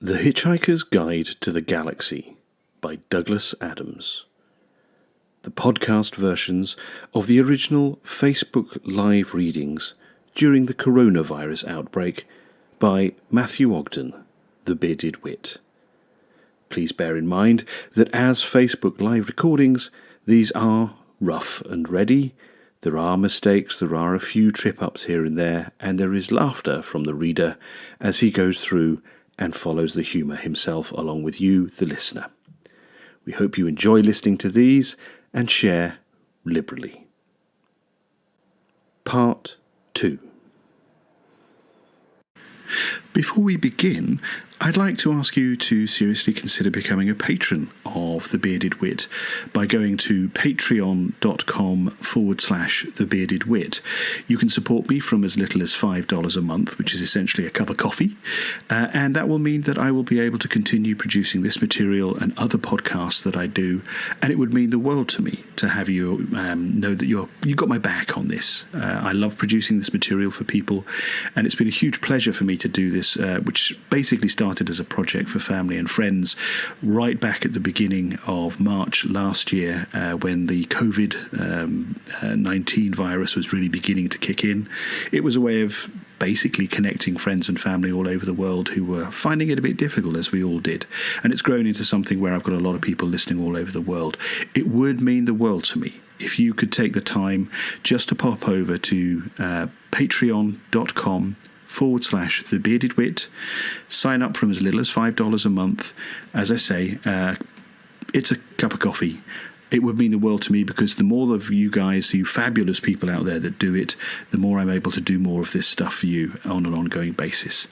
The Hitchhiker's Guide to the Galaxy by Douglas Adams. The podcast versions of the original Facebook live readings during the coronavirus outbreak by Matthew Ogden, the Bearded Wit. Please bear in mind that as Facebook live recordings, these are rough and ready. There are mistakes, there are a few trip-ups here and there, and there is laughter from the reader as he goes through and follows the humour himself along with you, the listener. We hope you enjoy listening to these and share liberally. Part 2. Before we begin, I'd like to ask you to seriously consider becoming a patron of The Bearded Wit by going to patreon.com/The Bearded Wit. You can support me from as little as $5 a month, which is essentially a cup of coffee, and that will mean that I will be able to continue producing this material and other podcasts that I do, and it would mean the world to me to have you know that you got my back on this. I love producing this material for people, and it's been a huge pleasure for me to do this, which basically started as a project for family and friends right back at the beginning of March last year, when the COVID-19 virus was really beginning to kick in. It was a way of basically connecting friends and family all over the world who were finding it a bit difficult, as we all did. And it's grown into something where I've got a lot of people listening all over the world. It would mean the world to me if you could take the time just to pop over to patreon.com/The Bearded Wit. Sign up from as little as $5 a month. As I say, it's a cup of coffee. It would mean the world to me, because the more of you guys, you fabulous people out there that do it, the more I'm able to do more of this stuff for you on an ongoing basis.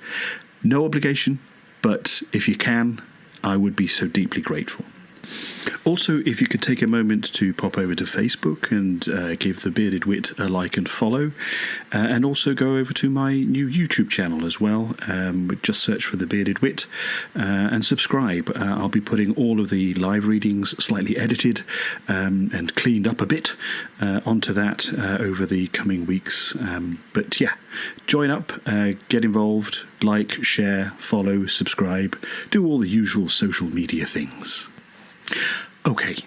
No obligation, but if you can, I would be so deeply grateful. Also, if you could take a moment to pop over to Facebook and give The Bearded Wit a like and follow, and also go over to my new YouTube channel as well. Just search for The Bearded Wit and subscribe. I'll be putting all of the live readings, slightly edited and cleaned up a bit, onto that over the coming weeks. But yeah, join up, get involved, like, share, follow, subscribe, do all the usual social media things. Okay,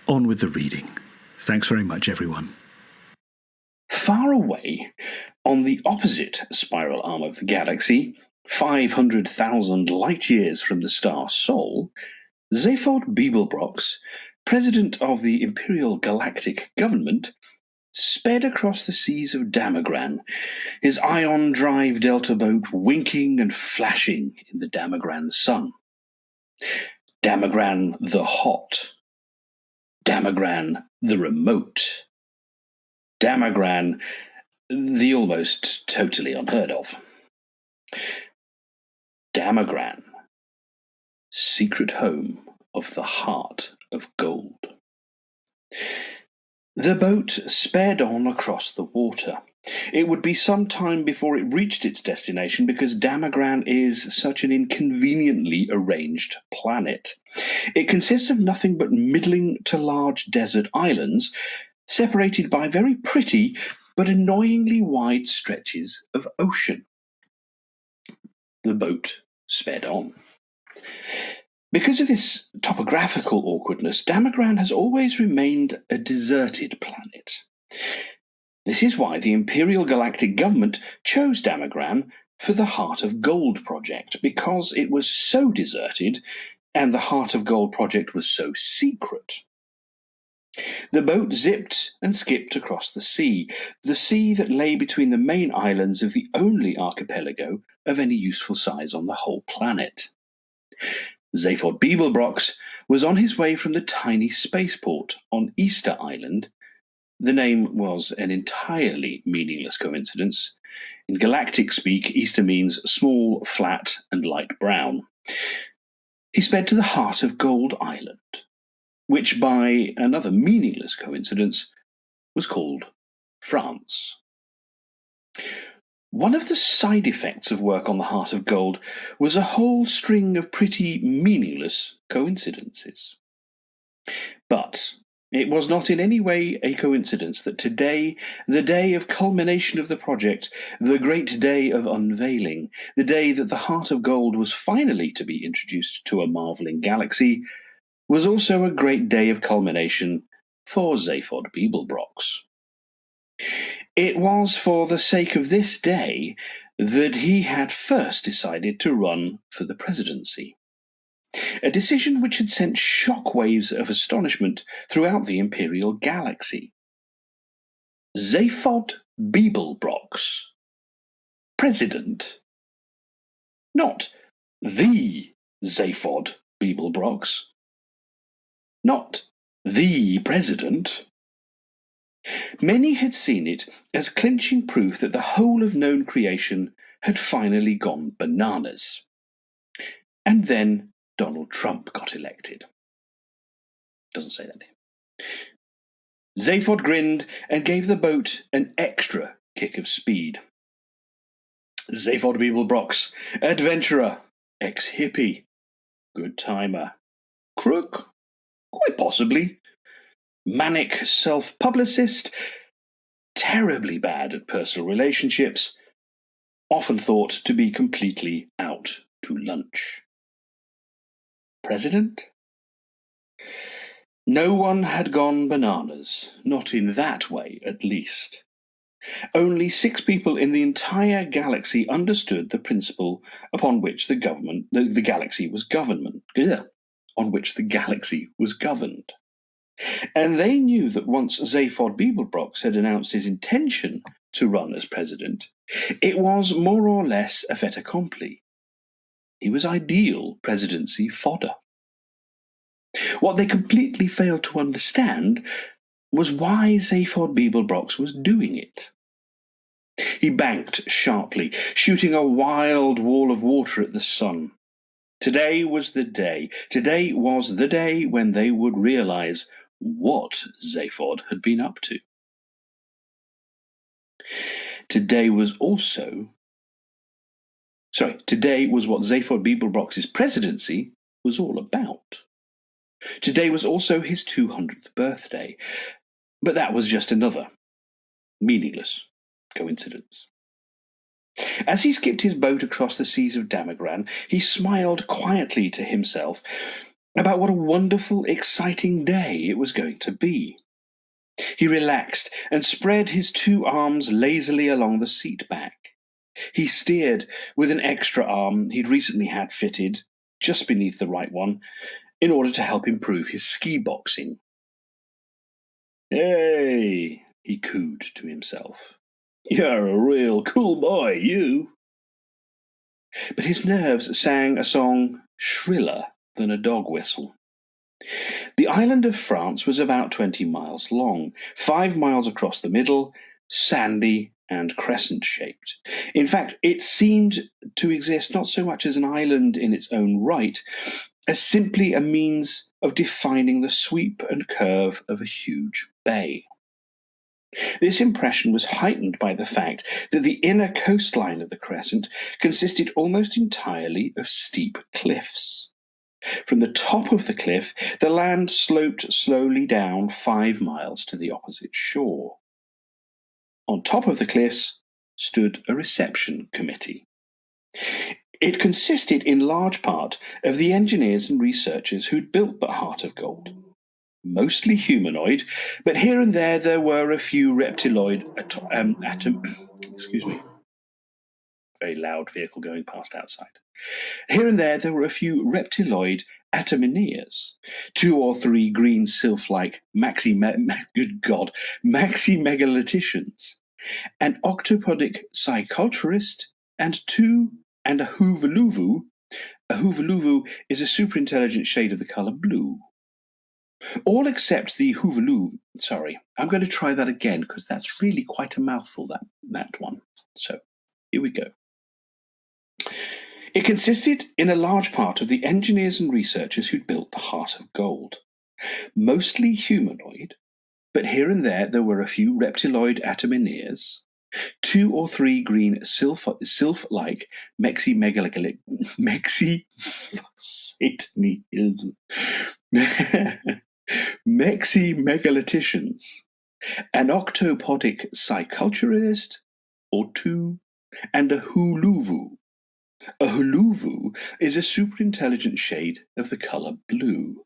on with the reading. Thanks very much, everyone. Far away, on the opposite spiral arm of the galaxy, 500,000 light-years from the star Sol, Zaphod Beeblebrox, president of the Imperial Galactic Government, sped across the seas of Damagran, his ion drive delta boat winking and flashing in the Damagran sun. Damagran the hot. Damagran the remote. Damagran the almost totally unheard of. Damagran, secret home of the heart of gold. The boat sped on across the water. It would be some time before it reached its destination, because Damagran is such an inconveniently arranged planet. It consists of nothing but middling to large desert islands, separated by very pretty but annoyingly wide stretches of ocean. The boat sped on. Because of this topographical awkwardness, Damagran has always remained a deserted planet. This is why the Imperial Galactic Government chose Damagran for the Heart of Gold project, because it was so deserted and the Heart of Gold project was so secret. The boat zipped and skipped across the sea that lay between the main islands of the only archipelago of any useful size on the whole planet. Zaphod Beeblebrox was on his way from the tiny spaceport on Easter Island. The name was an entirely meaningless coincidence. In galactic speak, Easter means small, flat, and light brown. He sped to the Heart of Gold Island, which by another meaningless coincidence was called France. One of the side effects of work on the Heart of Gold was a whole string of pretty meaningless coincidences. But It was not in any way a coincidence that today, the day of culmination of the project, the great day of unveiling, the day that the Heart of Gold was finally to be introduced to a marveling galaxy, was also a great day of culmination for Zaphod Beeblebrox. It was for the sake of this day that he had first decided to run for the presidency. A decision which had sent shockwaves of astonishment throughout the Imperial galaxy. Zaphod Beeblebrox, President. Not the Zaphod Beeblebrox. Not the President. Many had seen it as clinching proof that the whole of known creation had finally gone bananas. And then Donald Trump got elected. Doesn't say that name. Zaphod grinned and gave the boat an extra kick of speed. Zaphod Beeblebrox, adventurer, ex-hippie, good timer, crook, quite possibly, manic self-publicist, terribly bad at personal relationships, often thought to be completely out to lunch. President? No one had gone bananas, not in that way at least. Only 6 people in the entire galaxy understood the principle upon which the galaxy was governed. And they knew that once Zaphod Beeblebrox had announced his intention to run as president, it was more or less a fait accompli. He was ideal presidency fodder. What they completely failed to understand was why Zaphod Beeblebrox was doing it. He banked sharply, shooting a wild wall of water at the sun. Today was the day. Today was the day when they would realize what Zaphod had been up to. Today was what Zaphod Beeblebrox's presidency was all about. Today was also his 200th birthday, but that was just another meaningless coincidence. As he skipped his boat across the seas of Damagran, he smiled quietly to himself about what a wonderful, exciting day it was going to be. He relaxed and spread his 2 arms lazily along the seat back. He steered with an extra arm he'd recently had fitted, just beneath the right one, in order to help improve his ski boxing. "Hey," he cooed to himself. "You're a real cool boy, you." But his nerves sang a song shriller than a dog whistle. The island of France was about 20 miles long, 5 miles across the middle, sandy and crescent-shaped. In fact, it seemed to exist not so much as an island in its own right, as simply a means of defining the sweep and curve of a huge bay. This impression was heightened by the fact that the inner coastline of the crescent consisted almost entirely of steep cliffs. From the top of the cliff, the land sloped slowly down 5 miles to the opposite shore. On top of the cliffs stood a reception committee. It consisted in large part of the engineers and researchers who'd built the Heart of Gold. Mostly humanoid, but here and there were a few reptiloid very loud vehicle going past outside. Here and there were a few reptiloid atomineers, 2 or 3 green sylph-like maxi-megalithicians, an octopodic psychoterrorist, and a hoovaluvu. A hoovaluvu is a superintelligent shade of the color blue. All except the hoovalu. Sorry, I'm going to try that again because that's really quite a mouthful, that one. So, here we go. It consisted in a large part of the engineers and researchers who'd built the Heart of Gold. Mostly humanoid, but here and there were a few reptiloid atomineers, 2 or 3 green sylph-like Megalithicians, an octopodic psyculturalist, or two, and a huluvu. A huluvu is a superintelligent shade of the colour blue.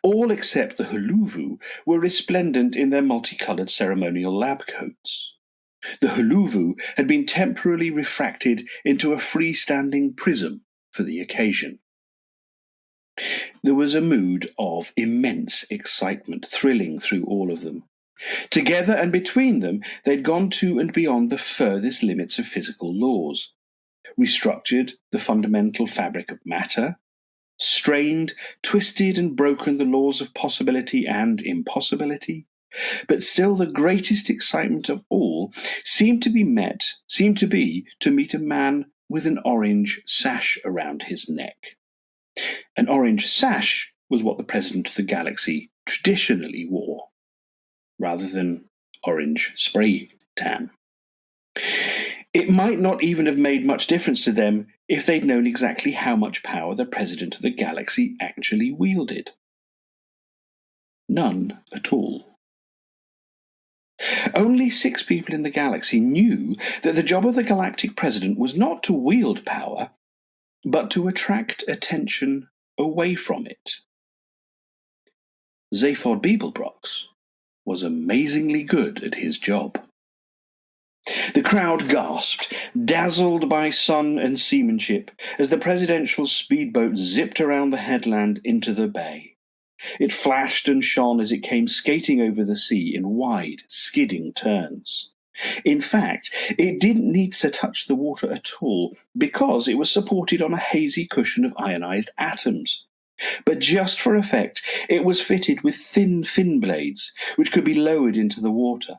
All except the huluvu were resplendent in their multicoloured ceremonial lab coats. The huluvu had been temporarily refracted into a freestanding prism for the occasion. There was a mood of immense excitement thrilling through all of them. Together and between them, they'd gone to and beyond the furthest limits of physical laws, restructured the fundamental fabric of matter, strained, twisted, and broken the laws of possibility and impossibility. But still, the greatest excitement of all seemed to be to meet a man with an orange sash around his neck. An orange sash was what the President of the Galaxy traditionally wore, rather than orange spray tan. It might not even have made much difference to them if they'd known exactly how much power the President of the Galaxy actually wielded. None at all. Only 6 people in the galaxy knew that the job of the galactic president was not to wield power, but to attract attention away from it. Zaphod Beeblebrox was amazingly good at his job. The crowd gasped, dazzled by sun and seamanship, as the presidential speedboat zipped around the headland into the bay. It flashed and shone as it came skating over the sea in wide, skidding turns. In fact, it didn't need to touch the water at all, because it was supported on a hazy cushion of ionized atoms. But just for effect, it was fitted with thin fin blades, which could be lowered into the water.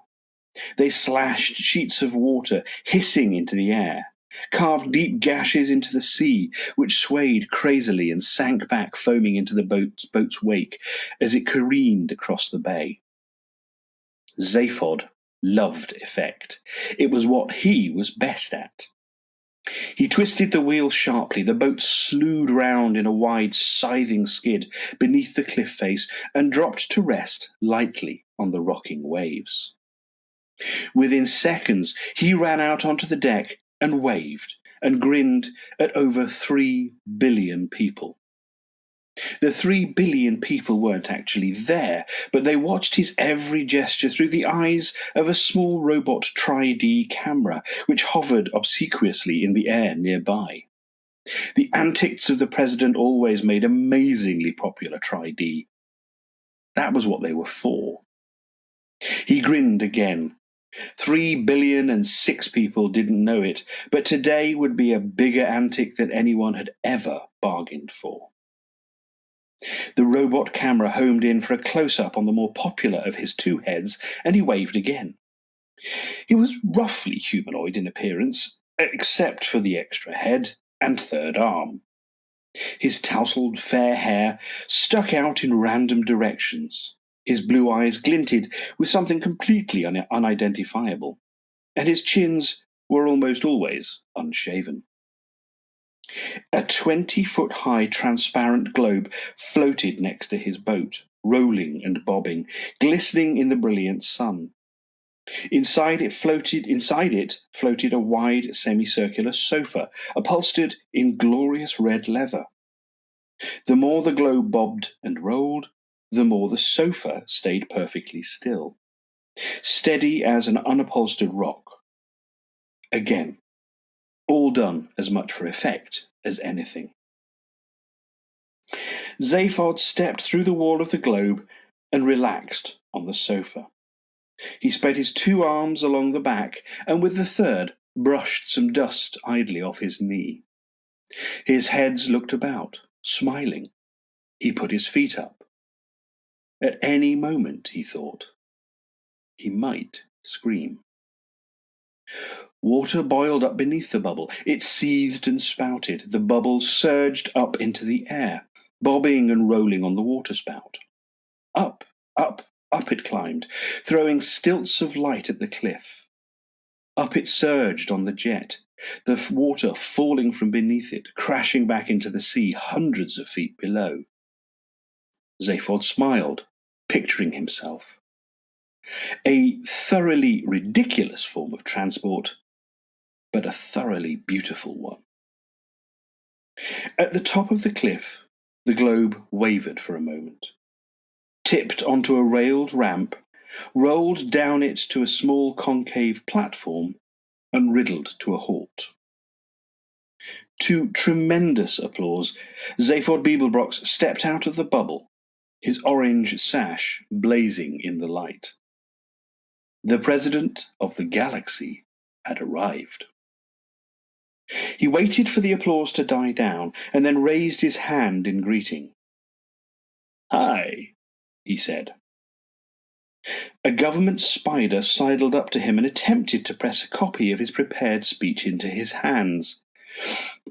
They slashed sheets of water hissing into the air, carved deep gashes into the sea, which swayed crazily and sank back foaming into the boat's wake as it careened across the bay. Zaphod loved effect. It was what he was best at. He twisted the wheel sharply, the boat slewed round in a wide, scything skid beneath the cliff face and dropped to rest lightly on the rocking waves. Within seconds, he ran out onto the deck and waved and grinned at over 3 billion people. The 3 billion people weren't actually there, but they watched his every gesture through the eyes of a small robot Tri-D camera, which hovered obsequiously in the air nearby. The antics of the president always made amazingly popular Tri-D. That was what they were for. He grinned again. 3,000,000,006 people didn't know it, but today would be a bigger antic than anyone had ever bargained for. The robot camera homed in for a close-up on the more popular of his 2 heads, and he waved again. He was roughly humanoid in appearance, except for the extra head and 3rd arm. His tousled fair hair stuck out in random directions. His blue eyes glinted with something completely unidentifiable, and his chins were almost always unshaven. A 20-foot-high transparent globe floated next to his boat, rolling and bobbing, glistening in the brilliant sun. Inside it floated a wide semicircular sofa, upholstered in glorious red leather. The more the globe bobbed and rolled, the more the sofa stayed perfectly still, steady as an unupholstered rock. Again, all done as much for effect as anything. Zaphod stepped through the wall of the globe and relaxed on the sofa. He spread his 2 arms along the back, and with the 3rd brushed some dust idly off his knee. His heads looked about, smiling. He put his feet up. At any moment, he thought, he might scream. Water boiled up beneath the bubble. It seethed and spouted. The bubble surged up into the air, bobbing and rolling on the waterspout. Up, up, up it climbed, throwing stilts of light at the cliff. Up it surged on the jet, the water falling from beneath it, crashing back into the sea hundreds of feet below. Zaphod smiled, picturing himself. A thoroughly ridiculous form of transport, but a thoroughly beautiful one. At the top of the cliff, the globe wavered for a moment, tipped onto a railed ramp, rolled down it to a small concave platform, and riddled to a halt. To tremendous applause, Zaphod Beeblebrox stepped out of the bubble, his orange sash blazing in the light. The president of the galaxy had arrived. He waited for the applause to die down, and then raised his hand in greeting. "Hi," he said. A government spider sidled up to him and attempted to press a copy of his prepared speech into his hands.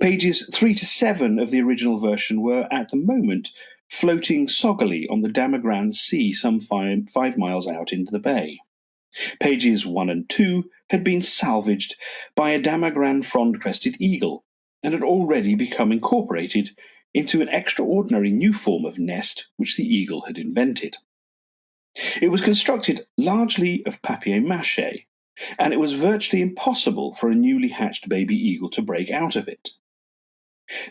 Pages 3 to 7 of the original version were, at the moment, floating soggily on the Damagran Sea some 5 miles out into the bay. Pages 1 and 2 had been salvaged by a Damagran frond-crested eagle, and had already become incorporated into an extraordinary new form of nest which the eagle had invented. It was constructed largely of papier-mâché, and it was virtually impossible for a newly hatched baby eagle to break out of it.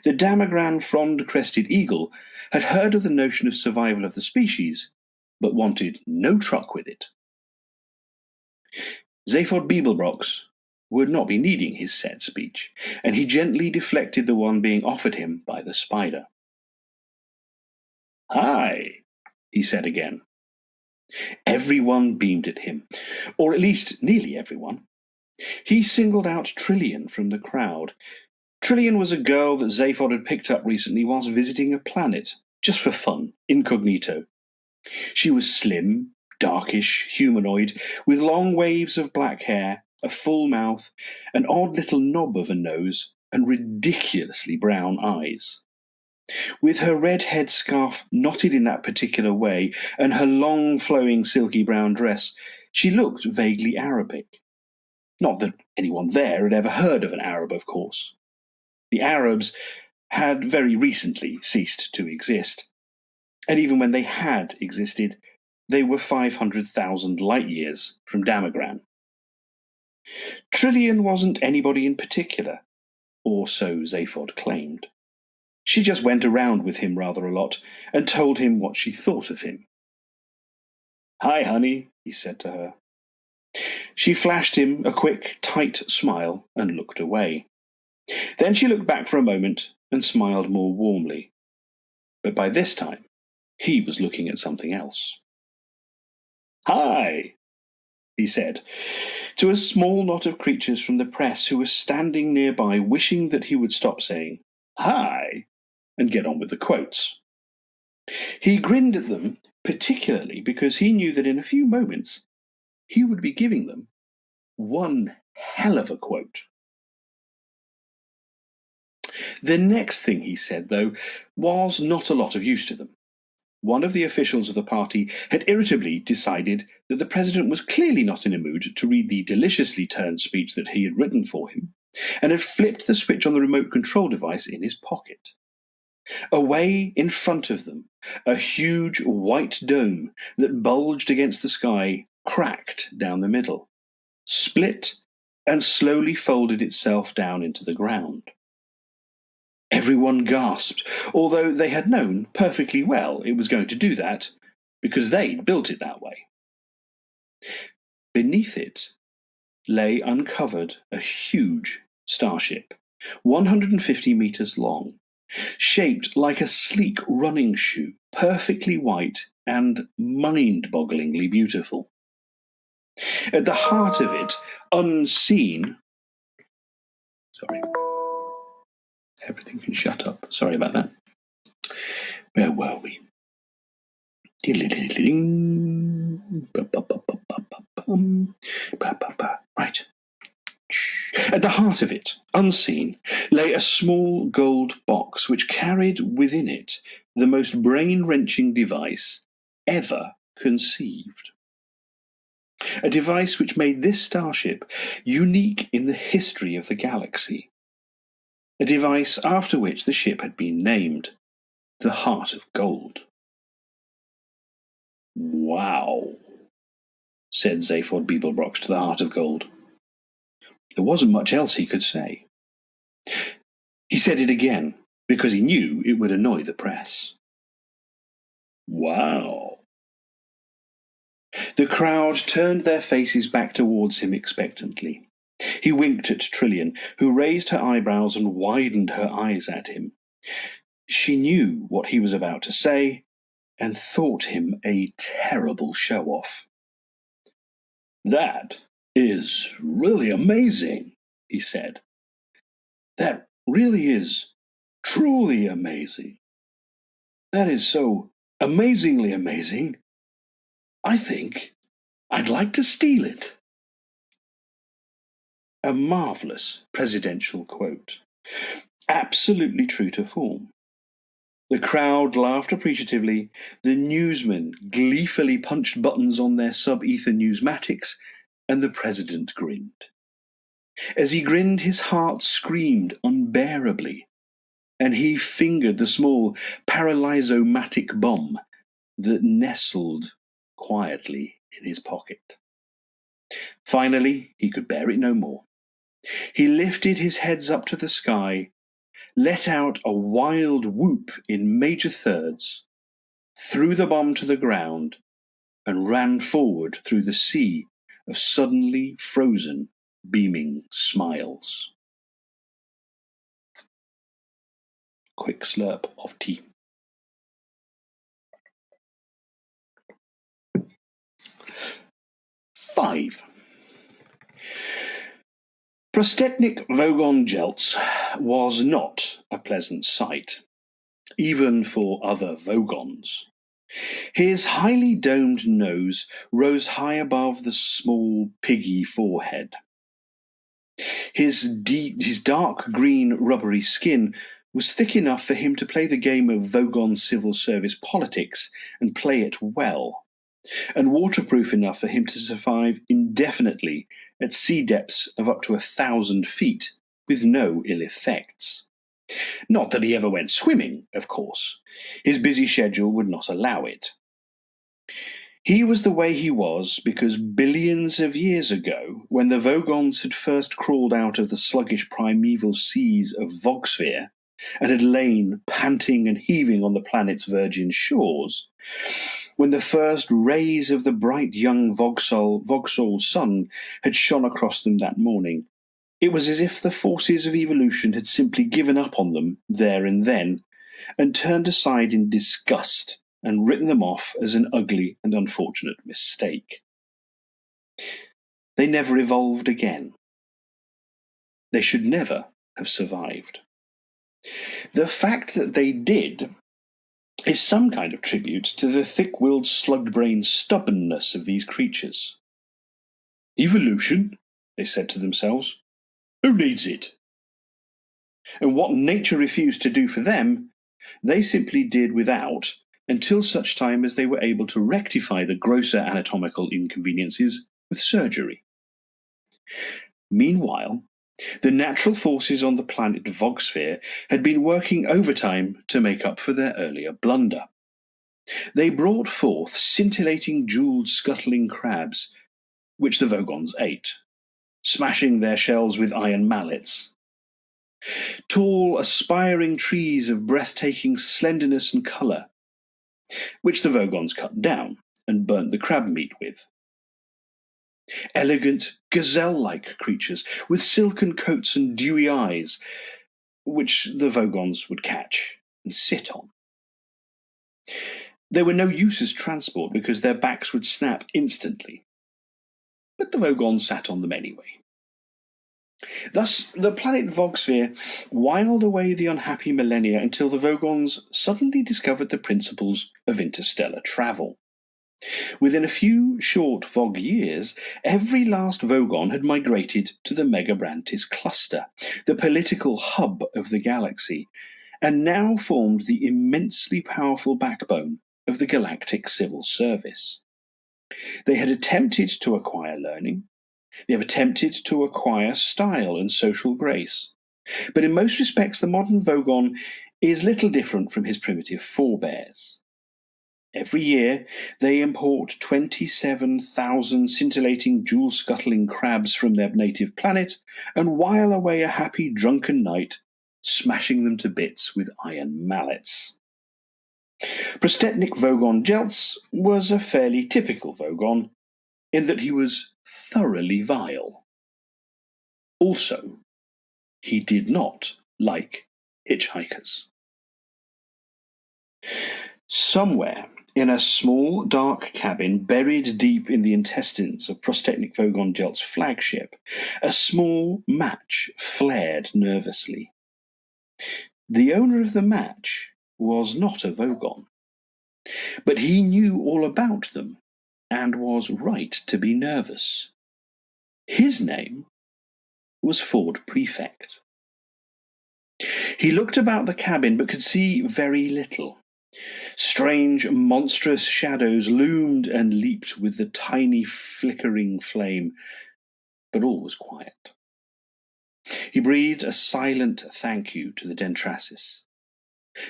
The Damagran frond-crested eagle had heard of the notion of survival of the species, but wanted no truck with it. Zaphod Beeblebrox would not be needing his set speech, and he gently deflected the one being offered him by the spider. "Hi," he said again. Everyone beamed at him, or at least nearly everyone. He singled out Trillian from the crowd. Trillian was a girl that Zaphod had picked up recently whilst visiting a planet, just for fun, incognito. She was slim, darkish, humanoid, with long waves of black hair, a full mouth, an odd little knob of a nose, and ridiculously brown eyes. With her red headscarf knotted in that particular way, and her long flowing silky brown dress, she looked vaguely Arabic. Not that anyone there had ever heard of an Arab, of course. The Arabs had very recently ceased to exist, and even when they had existed, they were 500,000 light years from Damagran. Trillian wasn't anybody in particular, or so Zaphod claimed. She just went around with him rather a lot, and told him what she thought of him. "Hi, honey," he said to her. She flashed him a quick, tight smile and looked away. Then she looked back for a moment and smiled more warmly. But by this time, he was looking at something else. "Hi," he said, to a small knot of creatures from the press who were standing nearby, wishing that he would stop saying "hi" and get on with the quotes. He grinned at them, particularly because he knew that in a few moments he would be giving them one hell of a quote. The next thing he said, though, was not a lot of use to them. One of the officials of the party had irritably decided that the president was clearly not in a mood to read the deliciously turned speech that he had written for him, and had flipped the switch on the remote control device in his pocket. Away in front of them, a huge white dome that bulged against the sky cracked down the middle, split, and slowly folded itself down into the ground. Everyone gasped, although they had known perfectly well it was going to do that, because they'd built it that way. Beneath it lay uncovered a huge starship, 150 meters long, shaped like a sleek running shoe, perfectly white and mind-bogglingly beautiful. At the heart of it, unseen... Sorry. Everything can shut up. Sorry about that. Where were we? Right. At the heart of it, unseen, lay a small gold box which carried within it the most brain-wrenching device ever conceived. A device which made this starship unique in the history of the galaxy. A device after which the ship had been named, the Heart of Gold. "Wow," said Zaphod Beeblebrox to the Heart of Gold. There wasn't much else he could say. He said it again, because he knew it would annoy the press. "Wow." The crowd turned their faces back towards him expectantly. He winked at Trillian, who raised her eyebrows and widened her eyes at him. She knew what he was about to say, and thought him a terrible show-off. "That is really amazing," he said. "That really is truly amazing. That is so amazingly amazing. I think I'd like to steal it." A marvellous presidential quote. Absolutely true to form. The crowd laughed appreciatively. The newsmen gleefully punched buttons on their sub-ether newsmatics, and the president grinned. As he grinned, his heart screamed unbearably, and he fingered the small paralyzomatic bomb that nestled quietly in his pocket. Finally, he could bear it no more. He lifted his heads up to the sky, let out a wild whoop in major thirds, threw the bomb to the ground, and ran forward through the sea of suddenly frozen, beaming smiles. Quick slurp of tea. Five. Prostetnik Vogon Jeltz was not a pleasant sight, even for other Vogons. His highly domed nose rose high above the small, piggy forehead. His dark green, rubbery skin was thick enough for him to play the game of Vogon civil service politics and play it well, and waterproof enough for him to survive indefinitely at sea depths of up to 1,000 feet with no ill effects. Not that he ever went swimming, of course. His busy schedule would not allow it. He was the way he was because billions of years ago, when the Vogons had first crawled out of the sluggish primeval seas of Vogsphere and had lain panting and heaving on the planet's virgin shores, when the first rays of the bright young Voxol sun had shone across them that morning, it was as if the forces of evolution had simply given up on them there and then, and turned aside in disgust and written them off as an ugly and unfortunate mistake. They never evolved again. They should never have survived. The fact that they did is some kind of tribute to the thick-willed, slug-brained stubbornness of these creatures. "Evolution," they said to themselves. "Who needs it?" And what nature refused to do for them, they simply did without until such time as they were able to rectify the grosser anatomical inconveniences with surgery. Meanwhile, the natural forces on the planet Vogsphere had been working overtime to make up for their earlier blunder. They brought forth scintillating, jeweled, scuttling crabs, which the Vogons ate, smashing their shells with iron mallets. Tall, aspiring trees of breathtaking slenderness and colour, which the Vogons cut down and burnt the crab meat with. Elegant, gazelle-like creatures with silken coats and dewy eyes, which the Vogons would catch and sit on. They were no use as transport because their backs would snap instantly, but the Vogons sat on them anyway. Thus, the planet Vogsphere whiled away the unhappy millennia until the Vogons suddenly discovered the principles of interstellar travel. Within a few short Vog years, every last Vogon had migrated to the Megabrantis cluster, the political hub of the galaxy, and now formed the immensely powerful backbone of the galactic civil service. They had attempted to acquire learning. They have attempted to acquire style and social grace. But in most respects, the modern Vogon is little different from his primitive forebears. Every year, they import 27,000 scintillating, jewel-scuttling crabs from their native planet and while away a happy, drunken night, smashing them to bits with iron mallets. Prostetnik Vogon Jeltz was a fairly typical Vogon, in that he was thoroughly vile. Also, he did not like hitchhikers. Somewhere in a small, dark cabin buried deep in the intestines of Prostetnik Vogon Jeltz's flagship, a small match flared nervously. The owner of the match was not a Vogon, but he knew all about them and was right to be nervous. His name was Ford Prefect. He looked about the cabin but could see very little. Strange, monstrous shadows loomed and leaped with the tiny flickering flame, but all was quiet. He breathed a silent thank you to the Dentrasis.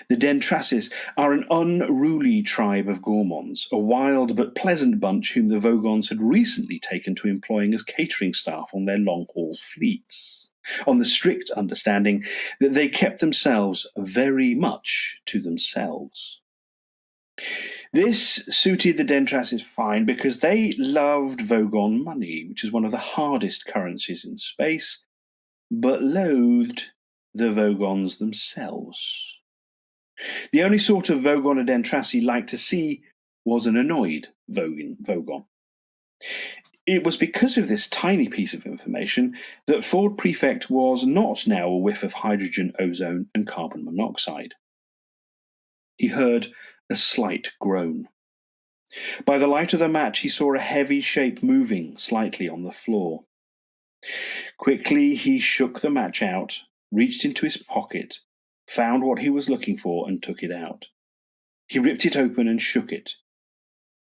The Dentrasis are an unruly tribe of gourmands, a wild but pleasant bunch whom the Vogons had recently taken to employing as catering staff on their long-haul fleets, on the strict understanding that they kept themselves very much to themselves. This suited the Dentrasis fine because they loved Vogon money, which is one of the hardest currencies in space, but loathed the Vogons themselves. The only sort of Vogon a Dentrasi liked to see was an annoyed Vogon. It was because of this tiny piece of information that Ford Prefect was not now a whiff of hydrogen, ozone, and carbon monoxide. He heard a slight groan. By the light of the match, he saw a heavy shape moving slightly on the floor. Quickly, he shook the match out, reached into his pocket, found what he was looking for, and took it out. He ripped it open and shook it.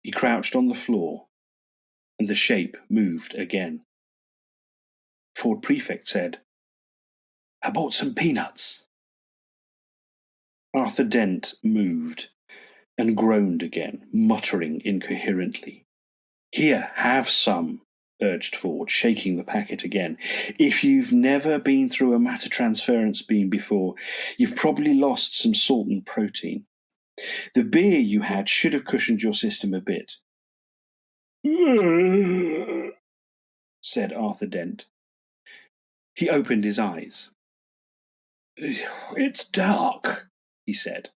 He crouched on the floor, and the shape moved again. Ford Prefect said, "I bought some peanuts." Arthur Dent moved and groaned again, muttering incoherently. "Here, have some," urged Ford, shaking the packet again. "If you've never been through a matter transference beam before, you've probably lost some salt and protein. The beer you had should have cushioned your system a bit." said Arthur Dent. He opened his eyes. "It's dark," he said.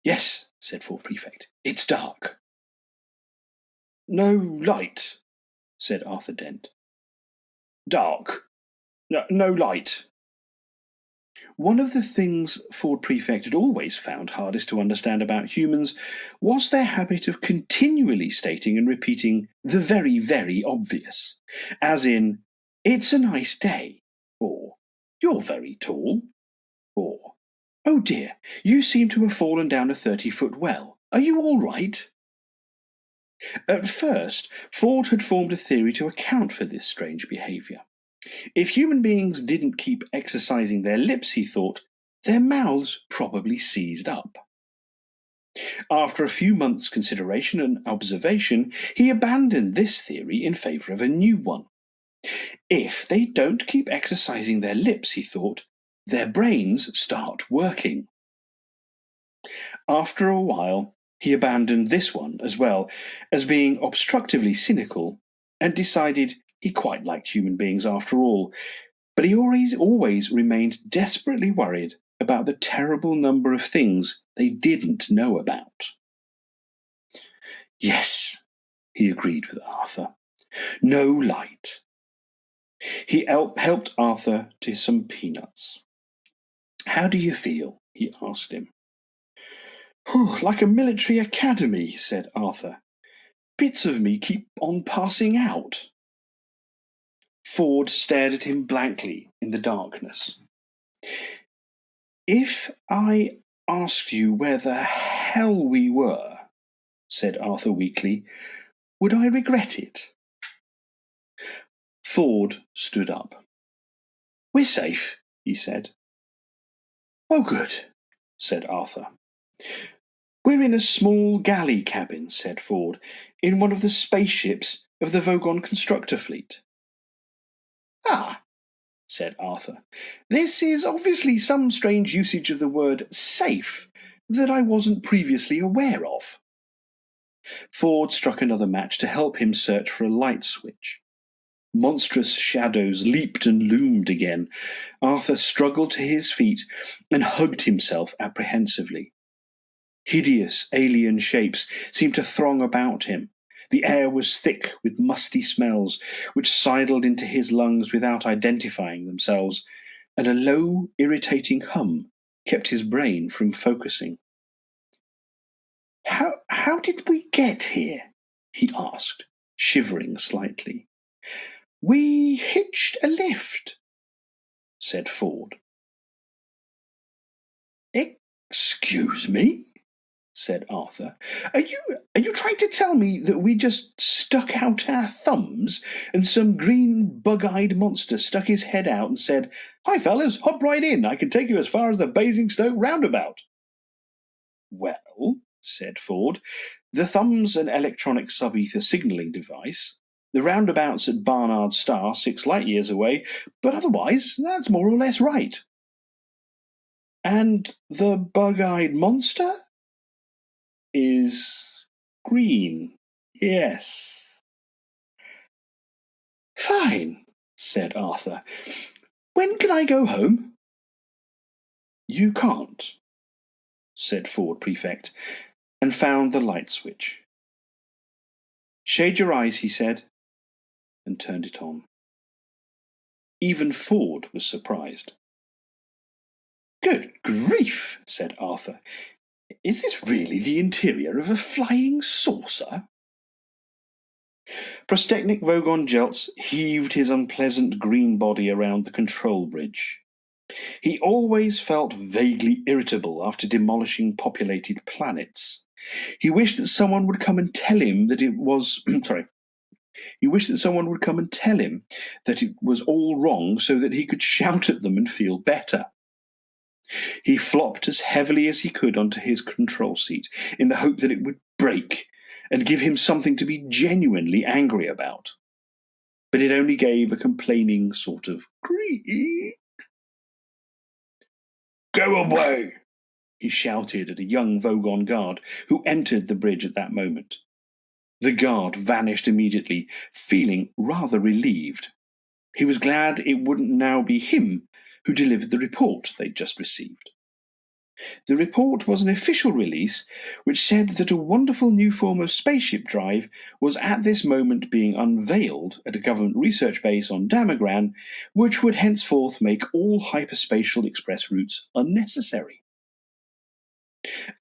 "Yes," said Ford Prefect, "it's dark." "No light," said Arthur Dent. "Dark. No light." One of the things Ford Prefect had always found hardest to understand about humans was their habit of continually stating and repeating the very, very obvious, as in, "It's a nice day," or "You're very tall," or "Oh dear, you seem to have fallen down a 30-foot well. Are you all right?" At first, Ford had formed a theory to account for this strange behaviour. If human beings didn't keep exercising their lips, he thought, their mouths probably seized up. After a few months' consideration and observation, he abandoned this theory in favour of a new one. If they don't keep exercising their lips, he thought, their brains start working. After a while, he abandoned this one as well, as being obstructively cynical, and decided he quite liked human beings after all, but he always remained desperately worried about the terrible number of things they didn't know about. "Yes," he agreed with Arthur. "No light." He helped Arthur to some peanuts. "How do you feel?" he asked him. "Like a military academy," said Arthur. "Bits of me keep on passing out." Ford stared at him blankly in the darkness. "If I asked you where the hell we were," said Arthur weakly, "would I regret it?" Ford stood up. "We're safe," he said. "Oh, good," said Arthur. "We're in a small galley cabin," said Ford, "in one of the spaceships of the Vogon constructor fleet." "Ah," said Arthur. "This is obviously some strange usage of the word safe that I wasn't previously aware of." Ford struck another match to help him search for a light switch. Monstrous shadows leaped and loomed again. Arthur struggled to his feet and hugged himself apprehensively. Hideous alien shapes seemed to throng about him. The air was thick with musty smells, which sidled into his lungs without identifying themselves, and a low, irritating hum kept his brain from focusing. How did we get here?" he asked, shivering slightly. "We hitched a lift," said Ford. "Excuse me?" said Arthur. Are you trying to tell me that we just stuck out our thumbs and some green bug-eyed monster stuck his head out and said, 'Hi fellas, hop right in, I can take you as far as the Basingstoke roundabout'?" "Well," said Ford, "the thumb's an electronic sub-ether signalling device. The roundabout's at Barnard's Star, 6 light-years away, but otherwise that's more or less right." "And the bug-eyed monster?" "Is green, yes." "Fine," said Arthur. "When can I go home?" "You can't," said Ford Prefect, and found the light switch. "Shade your eyes," he said, and turned it on. Even Ford was surprised. "Good grief," said Arthur. "Is this really the interior of a flying saucer?" Prostechnik Vogon Jeltz heaved his unpleasant green body around the control bridge. He always felt vaguely irritable after demolishing populated planets. He wished that someone would come and tell him that it was He wished that someone would come and tell him that it was all wrong so that he could shout at them and feel better. He flopped as heavily as he could onto his control seat in the hope that it would break and give him something to be genuinely angry about. But it only gave a complaining sort of creak. "Go away!" he shouted at a young Vogon guard who entered the bridge at that moment. The guard vanished immediately, feeling rather relieved. He was glad it wouldn't now be him who delivered the report they'd just received. The report was an official release which said that a wonderful new form of spaceship drive was at this moment being unveiled at a government research base on Damagran, which would henceforth make all hyperspatial express routes unnecessary.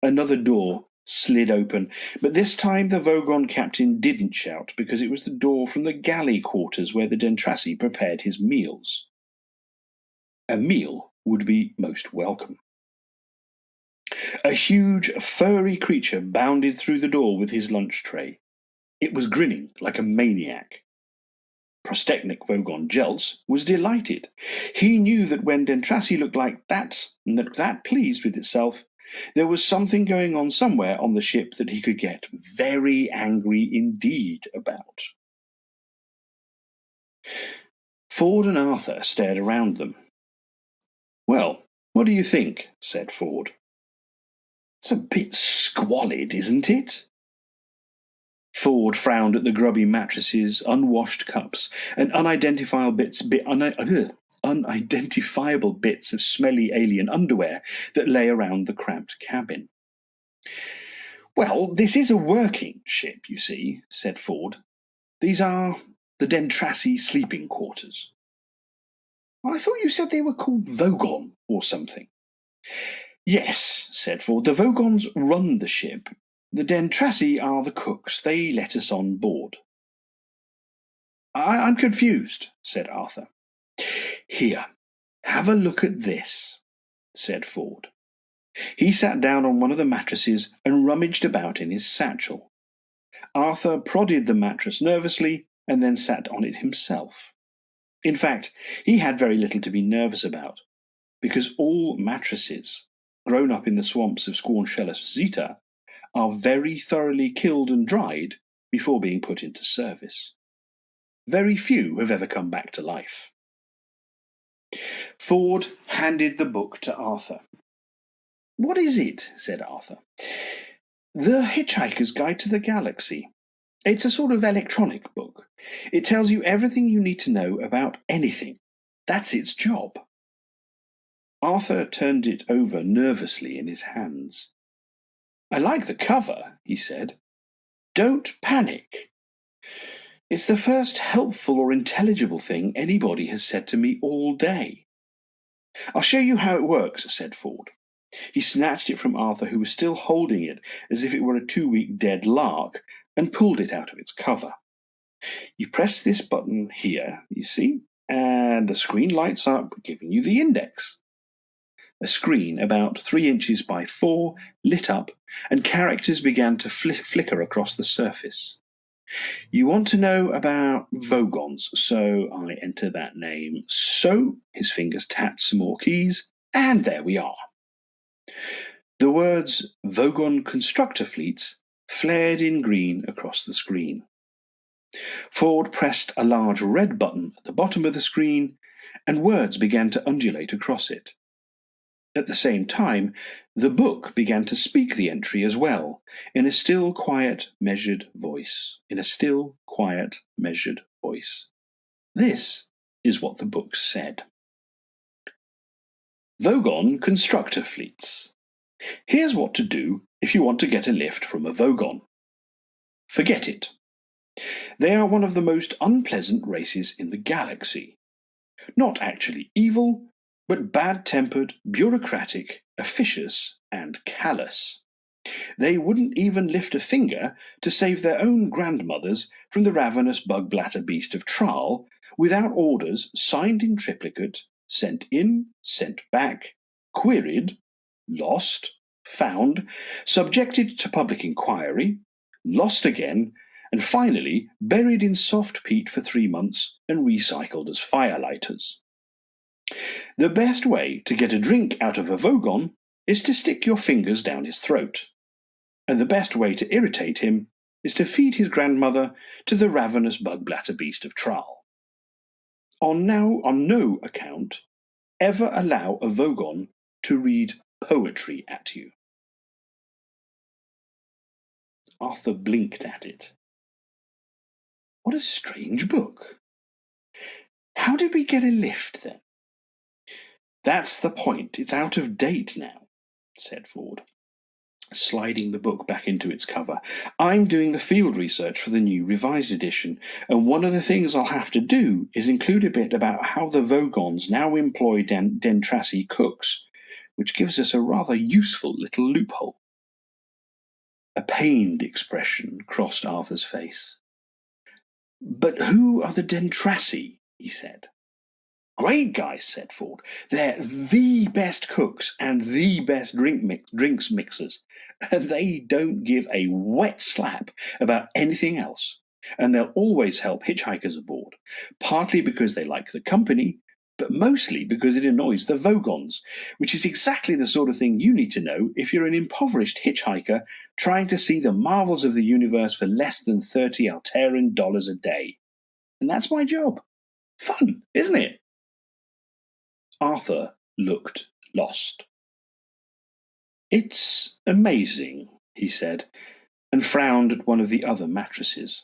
Another door slid open, but this time the Vogon captain didn't shout because it was the door from the galley quarters where the Dentrassi prepared his meals. A meal would be most welcome. A huge, furry creature bounded through the door with his lunch tray. It was grinning like a maniac. Prostechnik Vogon Jeltz was delighted. He knew that when Dentrassi looked like that, and looked that pleased with itself, there was something going on somewhere on the ship that he could get very angry indeed about. Ford and Arthur stared around them. "Well, what do you think?" said Ford. "It's a bit squalid, isn't it?" Ford frowned at the grubby mattresses, unwashed cups, and unidentifiable bits of smelly alien underwear that lay around the cramped cabin. "Well, this is a working ship, you see," said Ford. "These are the Dentrassi sleeping quarters." "I thought you said they were called Vogon or something." "Yes," said Ford, "the Vogons run the ship. The Dentrassi are the cooks. They let us on board." I'm confused," said Arthur. "Here, have a look at this," said Ford. He sat down on one of the mattresses and rummaged about in his satchel. Arthur prodded the mattress nervously and then sat on it himself. In fact, he had very little to be nervous about, because all mattresses, grown up in the swamps of Squarnshellus Zeta, are very thoroughly killed and dried before being put into service. Very few have ever come back to life. Ford handed the book to Arthur. "What is it?" said Arthur. "The Hitchhiker's Guide to the Galaxy. It's a sort of electronic book. It tells you everything you need to know about anything. That's its job." Arthur turned it over nervously in his hands. "I like the cover," he said. "Don't panic. It's the first helpful or intelligible thing anybody has said to me all day." "I'll show you how it works," said Ford. He snatched it from Arthur, who was still holding it as if it were a 2-week dead lark, and pulled it out of its cover. "You press this button here, you see, and the screen lights up, giving you the index." A screen about 3 inches by 4 lit up, and characters began to flicker across the surface. "You want to know about Vogons, so I enter that name. So," his fingers tapped some more keys, and there we are. The words Vogon constructor fleets flared in green across the screen. Ford pressed a large red button at the bottom of the screen, and words began to undulate across it. At the same time, the book began to speak the entry as well, in a still, quiet, measured voice. This is what the book said. Vogon constructor fleets. Here's what to do if you want to get a lift from a Vogon. Forget it. They are one of the most unpleasant races in the galaxy. Not actually evil, but bad-tempered, bureaucratic, officious, and callous. They wouldn't even lift a finger to save their own grandmothers from the ravenous bug-blatter beast of Traal without orders signed in triplicate, sent in, sent back, queried, lost, found, subjected to public inquiry, lost again, and finally buried in soft peat for 3 months and recycled as firelighters. The best way to get a drink out of a Vogon is to stick your fingers down his throat, and the best way to irritate him is to feed his grandmother to the ravenous bug-blatter beast of Traal. On no account ever allow a Vogon to read poetry at you. Arthur blinked at it. What a strange book. How did we get a lift then? That's the point. It's out of date now, said Ford, sliding the book back into its cover. I'm doing the field research for the new revised edition, and one of the things I'll have to do is include a bit about how the Vogons now employ Dentrassi cooks, which gives us a rather useful little loophole. A pained expression crossed Arthur's face. But who are the Dentrassi? He said. Great guys, said Ford. They're the best cooks and the best drinks mixers. They don't give a wet slap about anything else. And they'll always help hitchhikers aboard, partly because they like the company, but mostly because it annoys the Vogons, which is exactly the sort of thing you need to know if you're an impoverished hitchhiker trying to see the marvels of the universe for less than 30 Alteran dollars a day. And that's my job. Fun, isn't it? Arthur looked lost. It's amazing, he said, and frowned at one of the other mattresses.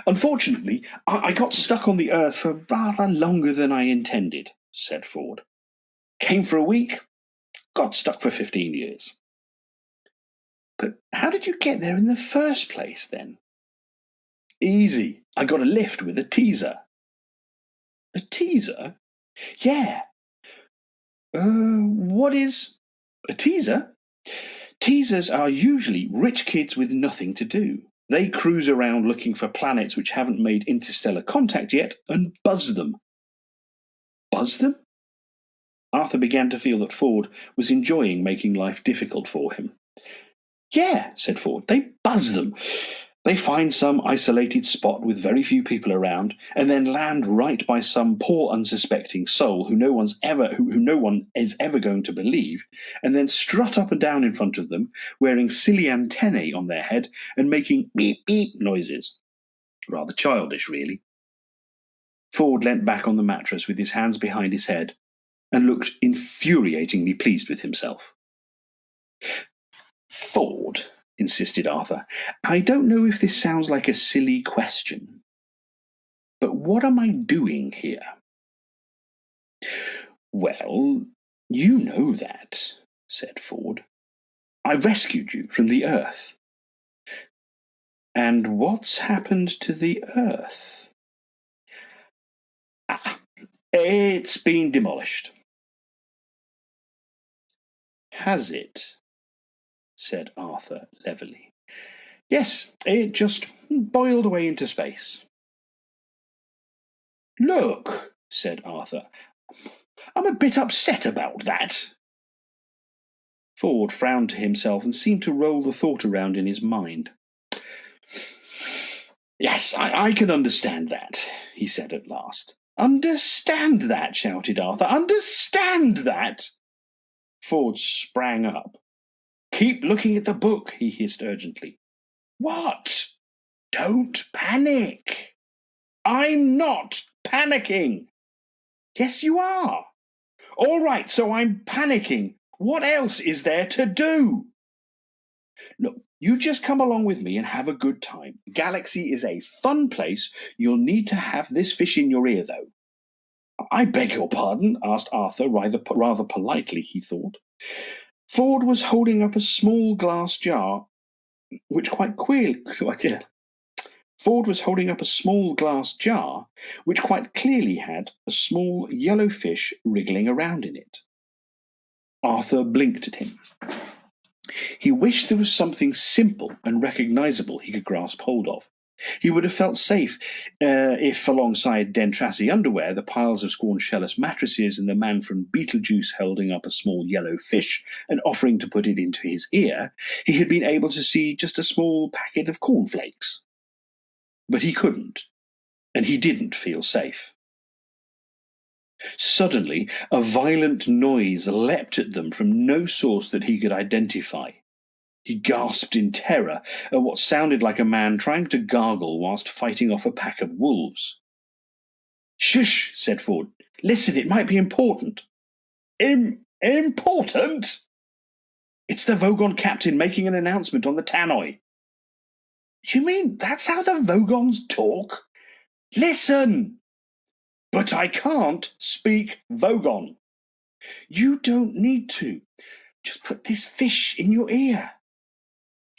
Unfortunately, I got stuck on the Earth for rather longer than I intended, said Ford. Came for a week, got stuck for 15 years. But how did you get there in the first place, then? Easy. I got a lift with a teaser. A teaser? Yeah. What is a teaser? Teasers are usually rich kids with nothing to do. They cruise around looking for planets which haven't made interstellar contact yet and buzz them. Buzz them? Arthur began to feel that Ford was enjoying making life difficult for him. Yeah, said Ford, they buzz them. They find some isolated spot with very few people around, and then land right by some poor unsuspecting soul who no one is ever going to believe, and then strut up and down in front of them, wearing silly antennae on their head and making beep beep noises. Rather childish, really. Ford leant back on the mattress with his hands behind his head and looked infuriatingly pleased with himself. Ford, insisted Arthur, I don't know if this sounds like a silly question, but what am I doing here? Well, you know that, said Ford. I rescued you from the Earth. And what's happened to the Earth? It's been demolished. Has it? Said Arthur levelly. Yes, it just boiled away into space. Look, said Arthur, I'm a bit upset about that. Ford frowned to himself and seemed to roll the thought around in his mind. Yes, I can understand that, he said at last. Understand that, shouted Arthur. Understand that! Ford sprang up. Keep looking at the book, he hissed urgently. What? Don't panic. I'm not panicking. Yes, you are. All right, so I'm panicking. What else is there to do? Look, you just come along with me and have a good time. Galaxy is a fun place. You'll need to have this fish in your ear, though. I beg your pardon, asked Arthur, rather politely, he thought. Ford was holding up a small glass jar, which quite clearly had a small yellow fish wriggling around in it. Arthur blinked at him. He wished there was something simple and recognizable he could grasp hold of. He would have felt safe if, alongside Dentrassi underwear, the piles of Scornshellus mattresses, and the man from Beetlejuice holding up a small yellow fish and offering to put it into his ear, he had been able to see just a small packet of cornflakes. But he couldn't, and he didn't feel safe. Suddenly, a violent noise leapt at them from no source that he could identify. He gasped in terror at what sounded like a man trying to gargle whilst fighting off a pack of wolves. Shush, said Ford. Listen, it might be important. Important? It's the Vogon captain making an announcement on the tannoy. You mean that's how the Vogons talk? Listen! But I can't speak Vogon. You don't need to. Just put this fish in your ear.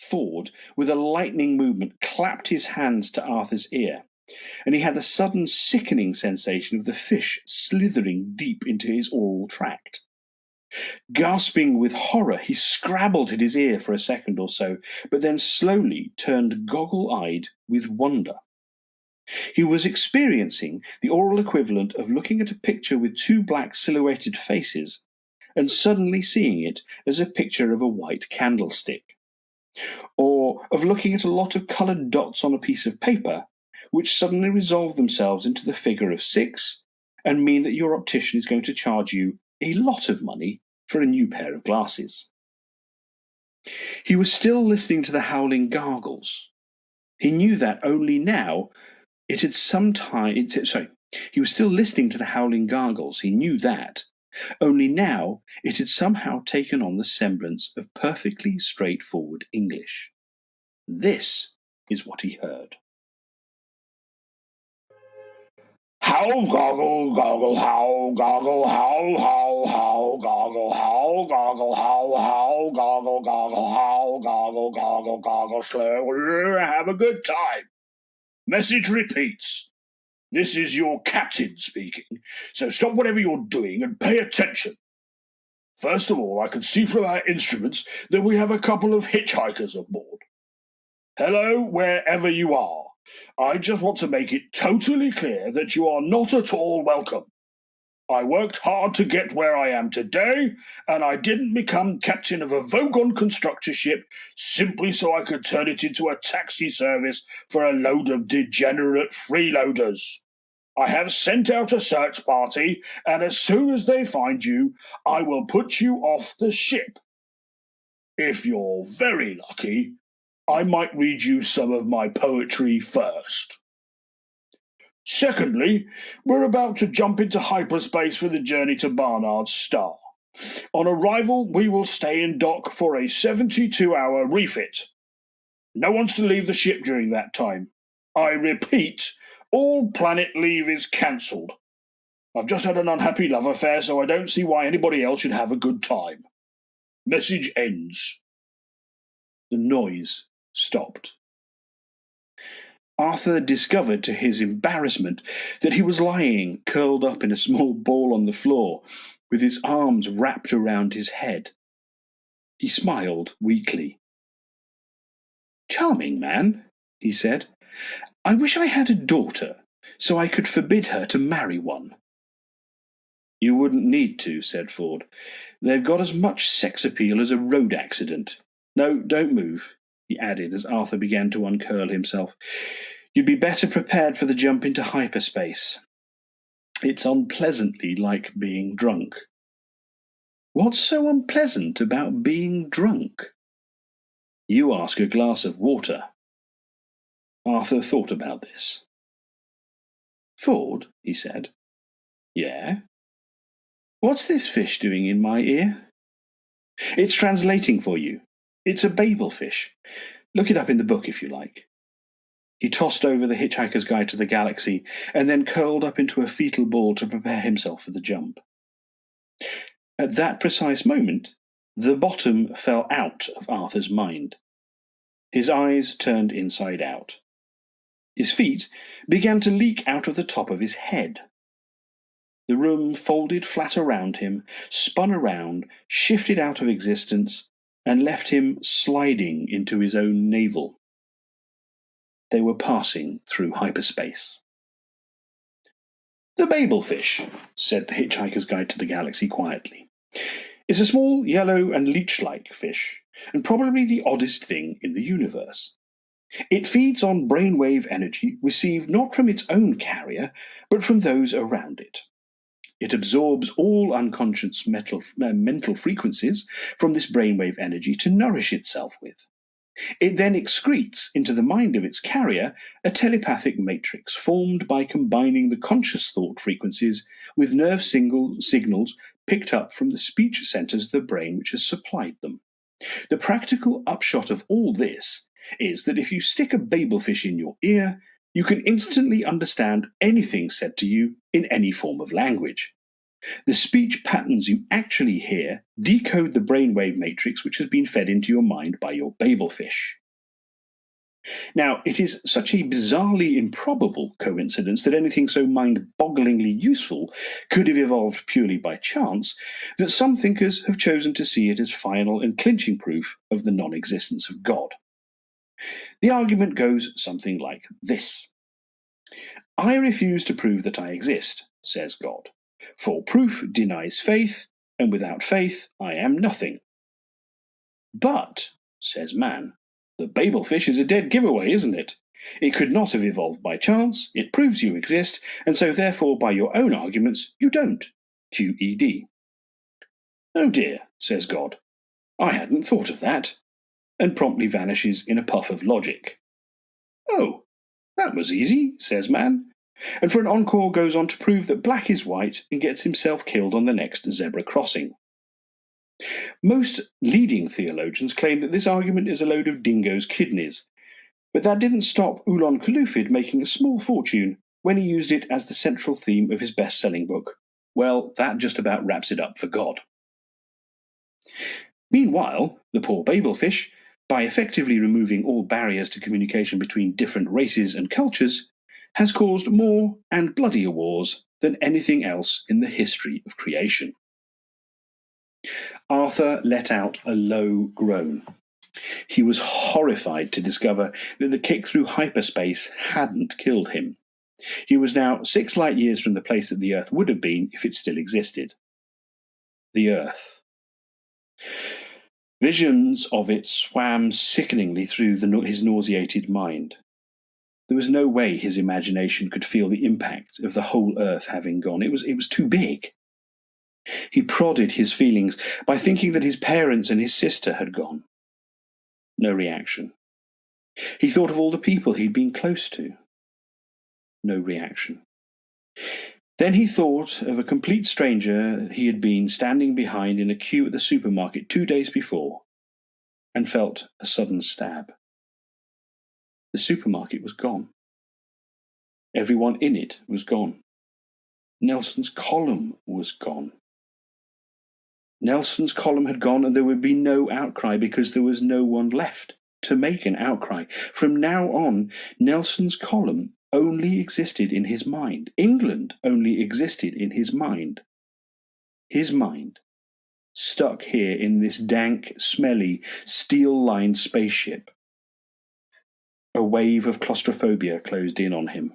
Ford, with a lightning movement, clapped his hands to Arthur's ear, and he had the sudden sickening sensation of the fish slithering deep into his oral tract. Gasping with horror, he scrabbled at his ear for a second or so, but then slowly turned goggle-eyed with wonder. He was experiencing the oral equivalent of looking at a picture with two black silhouetted faces and suddenly seeing it as a picture of a white candlestick, or of looking at a lot of coloured dots on a piece of paper which suddenly resolve themselves into the figure of 6 and mean that your optician is going to charge you a lot of money for a new pair of glasses. He was still listening to the howling gargles. He knew that only now he was still listening to the howling gargles. He knew that. Only now it had somehow taken on the semblance of perfectly straightforward English. This is what he heard. Howl, goggle, goggle, howl, goggle, howl, howl, howl, goggle, howl, goggle, howl, howl, goggle, goggle, howl, goggle, goggle, goggle, slow, have a good time. Message repeats. This is your captain speaking, so stop whatever you're doing and pay attention. First of all, I can see from our instruments that we have a couple of hitchhikers aboard. Hello, wherever you are. I just want to make it totally clear that you are not at all welcome. I worked hard to get where I am today, and I didn't become captain of a Vogon constructor ship simply so I could turn it into a taxi service for a load of degenerate freeloaders. I have sent out a search party, and as soon as they find you, I will put you off the ship. If you're very lucky, I might read you some of my poetry first. Secondly, we're about to jump into hyperspace for the journey to Barnard's star. On arrival, we will stay in dock for a 72-hour refit. No one's to leave the ship during that time. I repeat, all planet leave is cancelled. I've just had an unhappy love affair, so I don't see why anybody else should have a good time. Message ends. The noise stopped. Arthur discovered to his embarrassment that he was lying curled up in a small ball on the floor, with his arms wrapped around his head. He smiled weakly. "Charming man," he said. "I wish I had a daughter, so I could forbid her to marry one." "You wouldn't need to," said Ford. "They've got as much sex appeal as a road accident. No, don't move," he added as Arthur began to uncurl himself. "You'd be better prepared for the jump into hyperspace. It's unpleasantly like being drunk." "What's so unpleasant about being drunk?" "You ask a glass of water." Arthur thought about this. "Ford," he said. "Yeah?" "What's this fish doing in my ear?" "It's translating for you. It's a Babel fish. Look it up in the book if you like." He tossed over the Hitchhiker's Guide to the Galaxy and then curled up into a fetal ball to prepare himself for the jump. At that precise moment, the bottom fell out of Arthur's mind. His eyes turned inside out. His feet began to leak out of the top of his head. The room folded flat around him, spun around, shifted out of existence, and left him sliding into his own navel. They were passing through hyperspace. "The Babel fish," said the Hitchhiker's Guide to the Galaxy quietly, "is a small, yellow, and leech-like fish, and probably the oddest thing in the universe. It feeds on brainwave energy received not from its own carrier, but from those around it. It absorbs all unconscious mental frequencies from this brainwave energy to nourish itself with. It then excretes into the mind of its carrier a telepathic matrix formed by combining the conscious thought frequencies with nerve signals picked up from the speech centers of the brain which has supplied them. The practical upshot of all this is that if you stick a Babelfish in your ear, you can instantly understand anything said to you in any form of language. The speech patterns you actually hear decode the brainwave matrix which has been fed into your mind by your Babelfish." Now, it is such a bizarrely improbable coincidence that anything so mind-bogglingly useful could have evolved purely by chance that some thinkers have chosen to see it as final and clinching proof of the non-existence of God. The argument goes something like this. "I refuse to prove that I exist," says God, "for proof denies faith, and without faith I am nothing." "But," says man, "the Babelfish is a dead giveaway, isn't it? It could not have evolved by chance, it proves you exist, and so therefore by your own arguments you don't. QED. "Oh dear," says God, "I hadn't thought of that," and promptly vanishes in a puff of logic. "Oh, that was easy," says man, and for an encore goes on to prove that black is white and gets himself killed on the next zebra crossing. Most leading theologians claim that this argument is a load of dingo's kidneys, but that didn't stop Ulon Kalufid making a small fortune when he used it as the central theme of his best-selling book. Well, that just about wraps it up for God. Meanwhile, the poor Babelfish, by effectively removing all barriers to communication between different races and cultures, has caused more and bloodier wars than anything else in the history of creation. Arthur let out a low groan. He was horrified to discover that the kick through hyperspace hadn't killed him. He was now 6 light years from the place that the Earth would have been if it still existed. The Earth. Visions of it swam sickeningly through his nauseated mind. There was no way his imagination could feel the impact of the whole Earth having gone. It was too big. He prodded his feelings by thinking that his parents and his sister had gone. No reaction. He thought of all the people he'd been close to. No reaction. Then he thought of a complete stranger he had been standing behind in a queue at the supermarket 2 days before, and felt a sudden stab. The supermarket was gone. Everyone in it was gone. Nelson's column was gone. Nelson's column had gone, and there would be no outcry because there was no one left to make an outcry. From now on, Nelson's column only existed in his mind. England only existed in his mind. His mind, stuck here in this dank, smelly, steel-lined spaceship. A wave of claustrophobia closed in on him.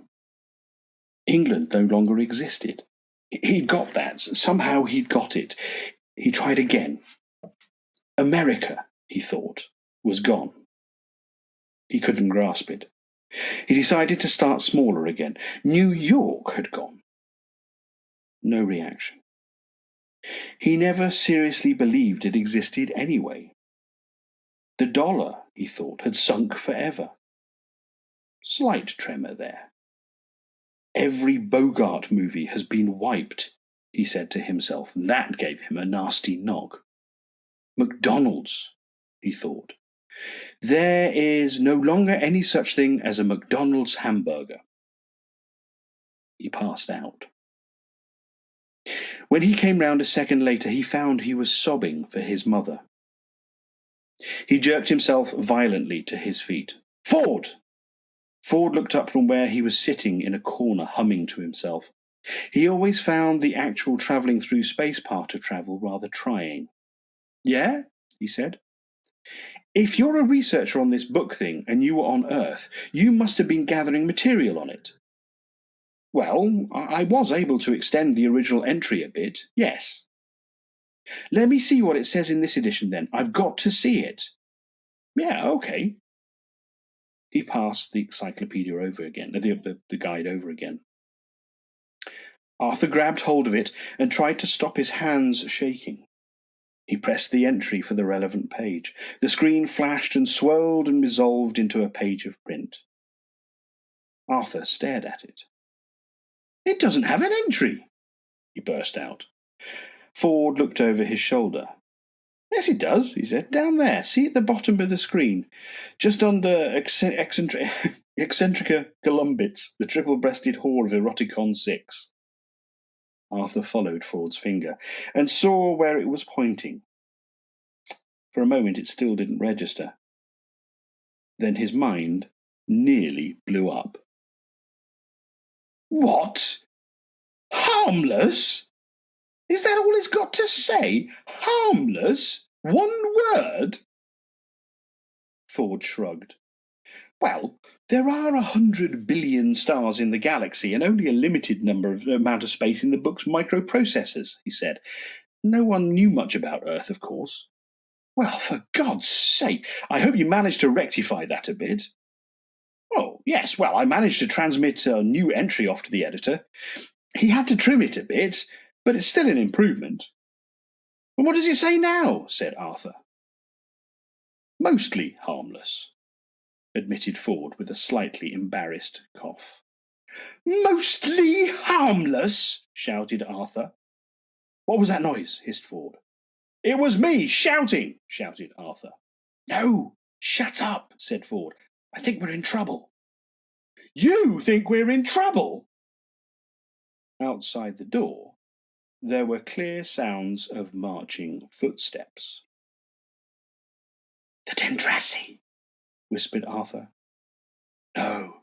England no longer existed. He'd got that. Somehow he'd got it. He tried again. America, he thought, was gone. He couldn't grasp it. He decided to start smaller again. New York had gone. No reaction. He never seriously believed it existed anyway. The dollar, he thought, had sunk forever. Slight tremor there. Every Bogart movie has been wiped, he said to himself, and that gave him a nasty knock. McDonald's, he thought. There is no longer any such thing as a McDonald's hamburger. He passed out. When he came round a second later, he found he was sobbing for his mother. He jerked himself violently to his feet. Ford! Ford looked up from where he was sitting in a corner, humming to himself. He always found the actual travelling through space part of travel rather trying. Yeah? He said. If you're a researcher on this book thing and you were on Earth, you must have been gathering material on it. Well, I was able to extend the original entry a bit, yes. Let me see what it says in this edition then. I've got to see it. Yeah, okay. He passed the encyclopedia over again, the guide over again. Arthur grabbed hold of it and tried to stop his hands shaking. He pressed the entry for the relevant page. The screen flashed and swirled and resolved into a page of print. Arthur stared at it. It doesn't have an entry, he burst out. Ford looked over his shoulder. Yes, it does, he said. Down there. See at the bottom of the screen. Just under Eccentrica Columbits, the triple-breasted whore of Eroticon 6. Arthur followed Ford's finger and saw where it was pointing. For a moment it still didn't register. Then his mind nearly blew up. What? Harmless? Is that all it's got to say? Harmless? One word? Ford shrugged. Well, there are 100 billion stars in the galaxy and only a limited amount of space in the book's microprocessors, he said. No one knew much about Earth, of course. Well, for God's sake, I hope you managed to rectify that a bit. Oh, yes, well, I managed to transmit a new entry off to the editor. He had to trim it a bit, but it's still an improvement. And what does it say now? Said Arthur. Mostly harmless, admitted Ford with a slightly embarrassed cough. Mostly harmless, shouted Arthur. What was that noise? Hissed Ford. It was me shouting, shouted Arthur. No, shut up, said Ford. I think we're in trouble. You think we're in trouble? Outside the door, there were clear sounds of marching footsteps. The Tendrassi, whispered Arthur. No,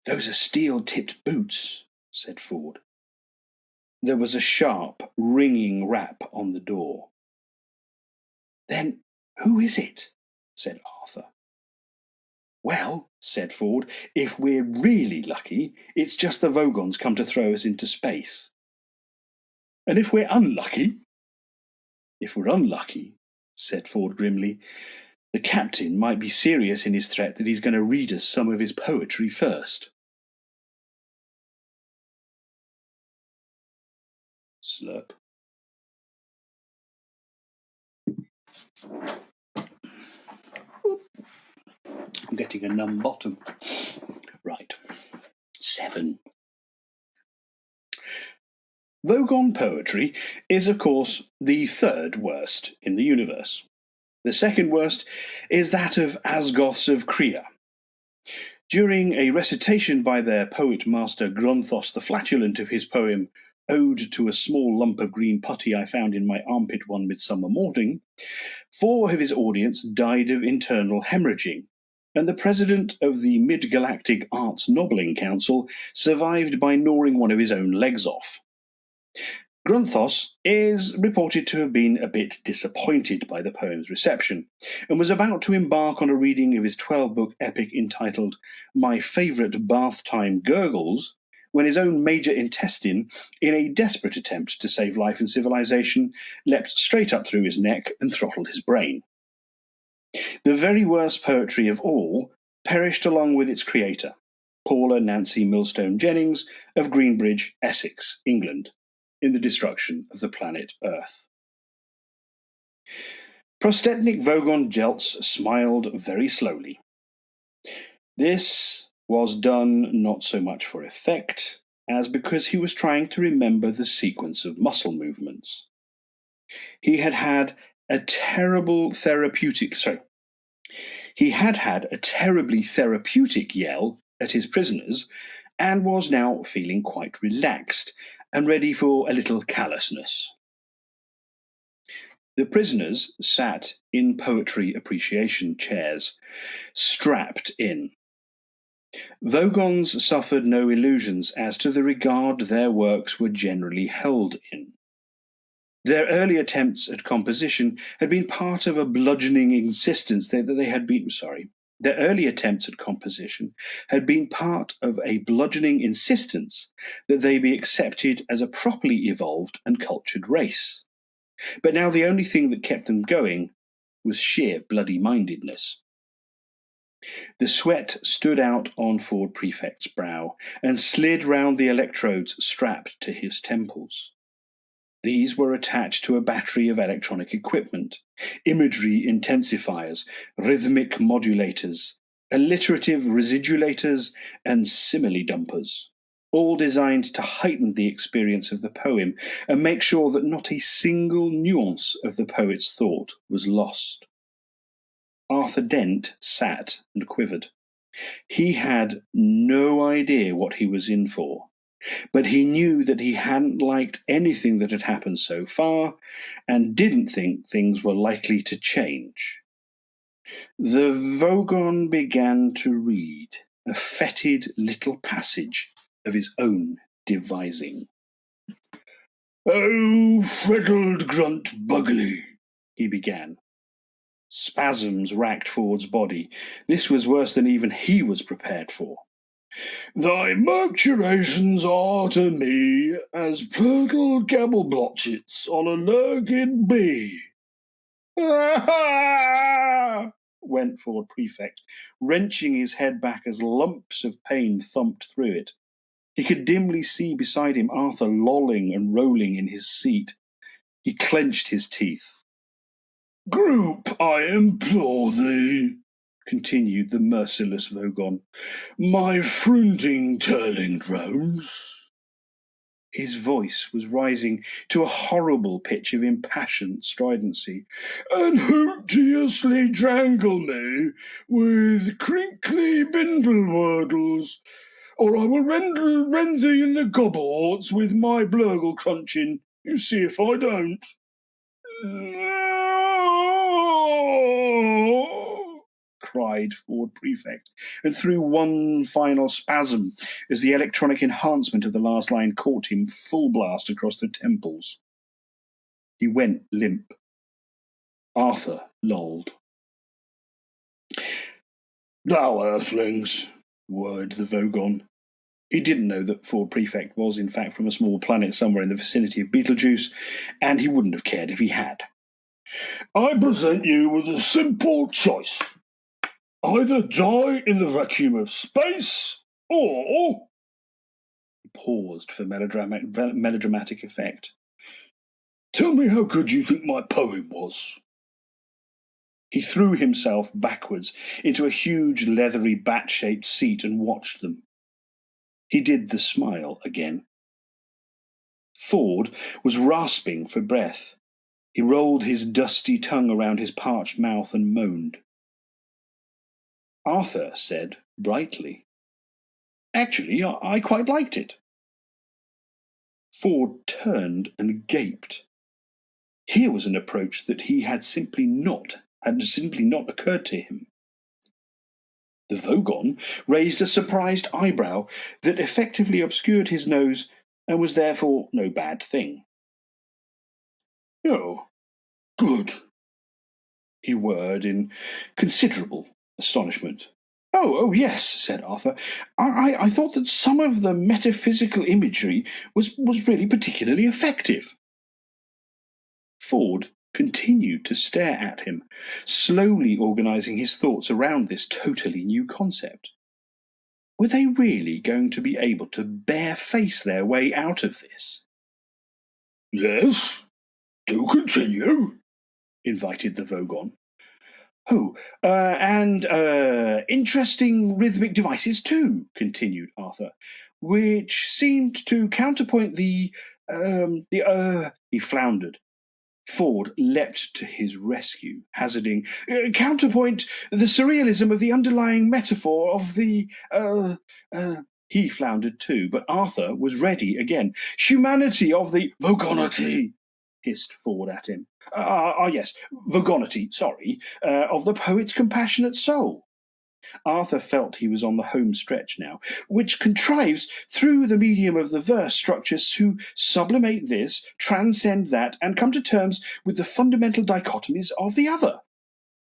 those are steel-tipped boots, said Ford. There was a sharp, ringing rap on the door. Then who is it? Said Arthur. Well, said Ford, if we're really lucky, it's just the Vogons come to throw us into space. And if we're unlucky? If we're unlucky, said Ford grimly, the captain might be serious in his threat that he's going to read us some of his poetry first. Slurp. I'm getting a numb bottom. Right. 7. Vogon poetry is, of course, the third worst in the universe. The second worst is that of Asgoths of Krea. During a recitation by their poet master Gronthos the Flatulent of his poem Ode to a Small Lump of Green Putty I Found in My Armpit One Midsummer Morning, 4 of his audience died of internal hemorrhaging, and the president of the Mid-Galactic Arts Nobbling Council survived by gnawing one of his own legs off. Grunthos is reported to have been a bit disappointed by the poem's reception, and was about to embark on a reading of his 12-book epic entitled My Favourite Bath Time Gurgles, when his own major intestine, in a desperate attempt to save life and civilization, leapt straight up through his neck and throttled his brain. The very worst poetry of all perished along with its creator, Paula Nancy Millstone Jennings of Greenbridge, Essex, England, in the destruction of the planet Earth. Prostetnik Vogon Jeltz smiled very slowly. This was done not so much for effect as because he was trying to remember the sequence of muscle movements. He had had a terribly therapeutic yell at his prisoners, and was now feeling quite relaxed and ready for a little callousness. The prisoners sat in poetry appreciation chairs, strapped in. Vogons suffered no illusions as to the regard their works were generally held in. Their early attempts at composition had been part of a bludgeoning insistence Their early attempts at composition had been part of a bludgeoning insistence that they be accepted as a properly evolved and cultured race. But now the only thing that kept them going was sheer bloody-mindedness. The sweat stood out on Ford Prefect's brow and slid round the electrodes strapped to his temples. These were attached to a battery of electronic equipment, imagery intensifiers, rhythmic modulators, alliterative residulators, and simile dumpers, all designed to heighten the experience of the poem and make sure that not a single nuance of the poet's thought was lost. Arthur Dent sat and quivered. He had no idea what he was in for, but he knew that he hadn't liked anything that had happened so far and didn't think things were likely to change. The Vogon began to read a fetid little passage of his own devising. "Oh, freckled grunt Bugley," he began. Spasms racked Ford's body. This was worse than even he was prepared for. "Thy mercurations are to me as purtle gabble blotchets on a lurgid bee." "Ah!" went Ford Prefect, wrenching his head back as lumps of pain thumped through it. He could dimly see beside him Arthur lolling and rolling in his seat. He clenched his teeth. "Group, I implore thee," continued the merciless Vogon, "my fruiting turling drones." His voice was rising to a horrible pitch of impassioned stridency. "And hoopteously drangle me with crinkly bindle wordles, or I will rend thee in the gobborts with my blurgle crunching. You see if I don't." cried Ford Prefect, and threw one final spasm as the electronic enhancement of the last line caught him full blast across the temples. He went limp. Arthur lolled. Now, Earthlings, whirred the Vogon. He didn't know that Ford Prefect was, in fact, from a small planet somewhere in the vicinity of Betelgeuse, and he wouldn't have cared if he had. I present you with a simple choice. Either die in the vacuum of space, or... He paused for melodramatic effect. Tell me how good you think my poem was. He threw himself backwards into a huge leathery bat-shaped seat and watched them. He did the smile again. Ford was rasping for breath. He rolled his dusty tongue around his parched mouth and moaned. Arthur said brightly, Actually, I quite liked it. Ford turned and gaped. Here was an approach that had simply not occurred to him. The Vogon raised a surprised eyebrow that effectively obscured his nose and was therefore no bad thing. Oh, good, he whirred in considerable astonishment. Oh, yes, said Arthur. I thought that some of the metaphysical imagery was really particularly effective. Ford continued to stare at him, slowly organizing his thoughts around this totally new concept. Were they really going to be able to bare-face their way out of this? Yes, do continue, invited the Vogon. Oh, and interesting rhythmic devices too, continued Arthur, which seemed to counterpoint he floundered. Ford leapt to his rescue, hazarding, counterpoint the surrealism of the underlying metaphor of the, he floundered too, but Arthur was ready again. Humanity of the Vogonity, hissed Ford at him. Yes, Vogonity, sorry, of the poet's compassionate soul. Arthur felt he was on the home stretch now, which contrives, through the medium of the verse structures, to sublimate this, transcend that, and come to terms with the fundamental dichotomies of the other.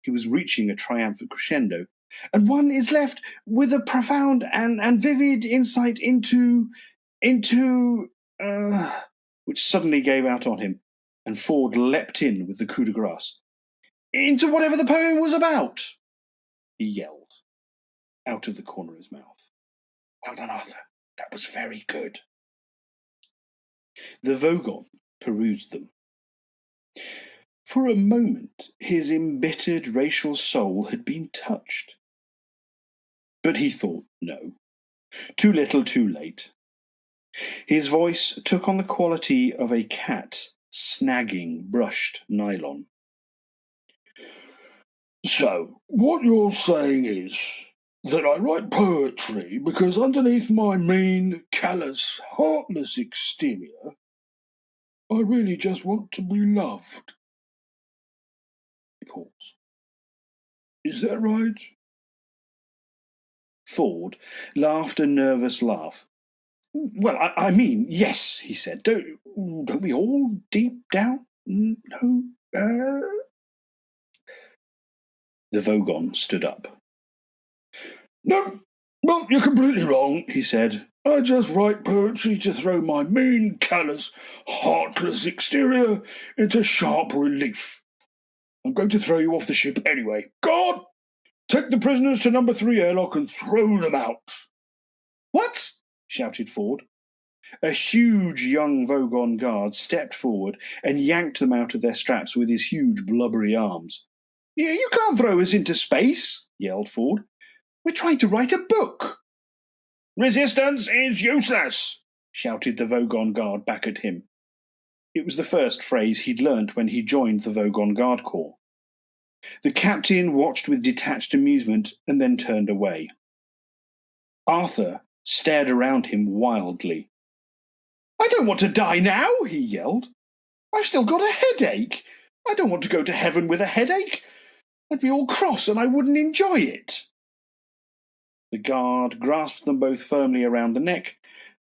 He was reaching a triumphant crescendo, and one is left with a profound and vivid insight into which suddenly gave out on him, and Ford leapt in with the coup de grace. Into whatever the poem was about, he yelled out of the corner of his mouth. Well done, Arthur. That was very good. The Vogon perused them. For a moment, his embittered racial soul had been touched. But he thought no. Too little, too late. His voice took on the quality of a cat snagging brushed nylon. So, what you're saying is that I write poetry because underneath my mean, callous, heartless exterior, I really just want to be loved. He paused. Is that right? Ford laughed a nervous laugh. Well, I mean, yes, he said. Don't we all deep down? No. The Vogon stood up. No, well, you're completely wrong, he said. I just write poetry to throw my mean, callous, heartless exterior into sharp relief. I'm going to throw you off the ship anyway. God! Take the prisoners to number 3 airlock and throw them out. What? Shouted Ford. A huge young Vogon guard stepped forward and yanked them out of their straps with his huge blubbery arms. You can't throw us into space, yelled Ford. We're trying to write a book. Resistance is useless, shouted the Vogon guard back at him. It was the first phrase he'd learnt when he joined the Vogon Guard Corps. The captain watched with detached amusement and then turned away. Arthur stared around him wildly. I don't want to die now, he yelled. I've still got a headache. I don't want to go to heaven with a headache. I'd be all cross and I wouldn't enjoy it. The guard grasped them both firmly around the neck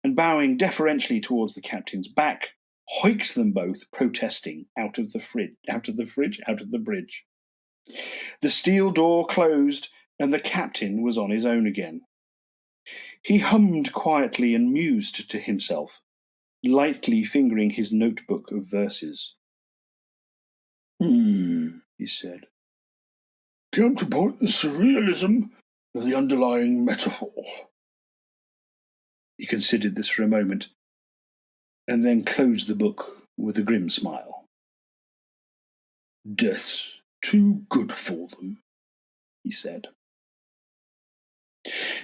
and, bowing deferentially towards the captain's back, hoiks them both, protesting, out of the bridge. The steel door closed and the captain was on his own again. He hummed quietly and mused to himself, lightly fingering his notebook of verses. He said. Counterpoint the surrealism of the underlying metaphor. He considered this for a moment, and then closed the book with a grim smile. Death's too good for them, he said.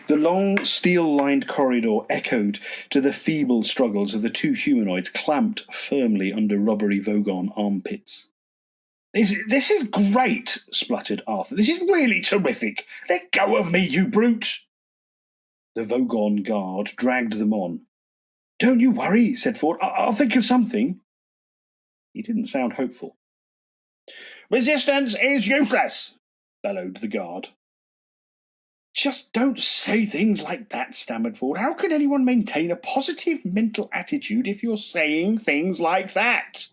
The long, steel-lined corridor echoed to the feeble struggles of the two humanoids clamped firmly under rubbery Vogon armpits. This is great, spluttered Arthur. This is really terrific. Let go of me, you brute. The Vogon guard dragged them on. Don't you worry, said Ford. I'll think of something. He didn't sound hopeful. Resistance is useless, bellowed the guard. Just don't say things like that, stammered Ford. How can anyone maintain a positive mental attitude if you're saying things like that?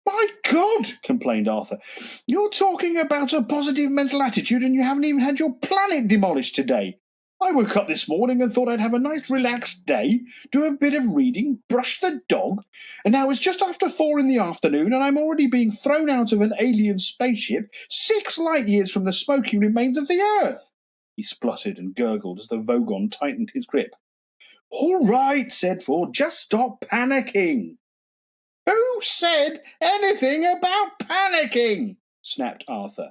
My God, complained Arthur. You're talking about a positive mental attitude and you haven't even had your planet demolished today. I woke up this morning and thought I'd have a nice relaxed day, do a bit of reading, brush the dog, and now it's just after 4 in the afternoon and I'm already being thrown out of an alien spaceship 6 light years from the smoking remains of the Earth. He spluttered and gurgled as the Vogon tightened his grip. All right, said Ford, just stop panicking. Who said anything about panicking? Snapped Arthur.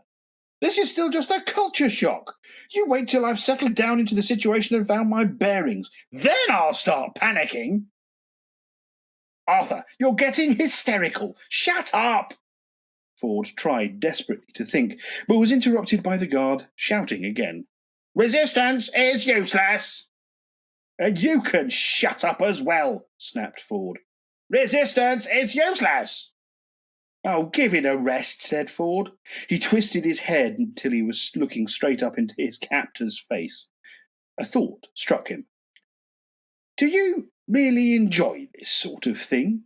This is still just a culture shock. You wait till I've settled down into the situation and found my bearings. Then I'll start panicking. Arthur, you're getting hysterical. Shut up! Ford tried desperately to think, but was interrupted by the guard shouting again. Resistance is useless! And you can shut up as well, snapped Ford. Resistance is useless! Oh, give it a rest, said Ford. He twisted his head until he was looking straight up into his captor's face. A thought struck him. Do you really enjoy this sort of thing?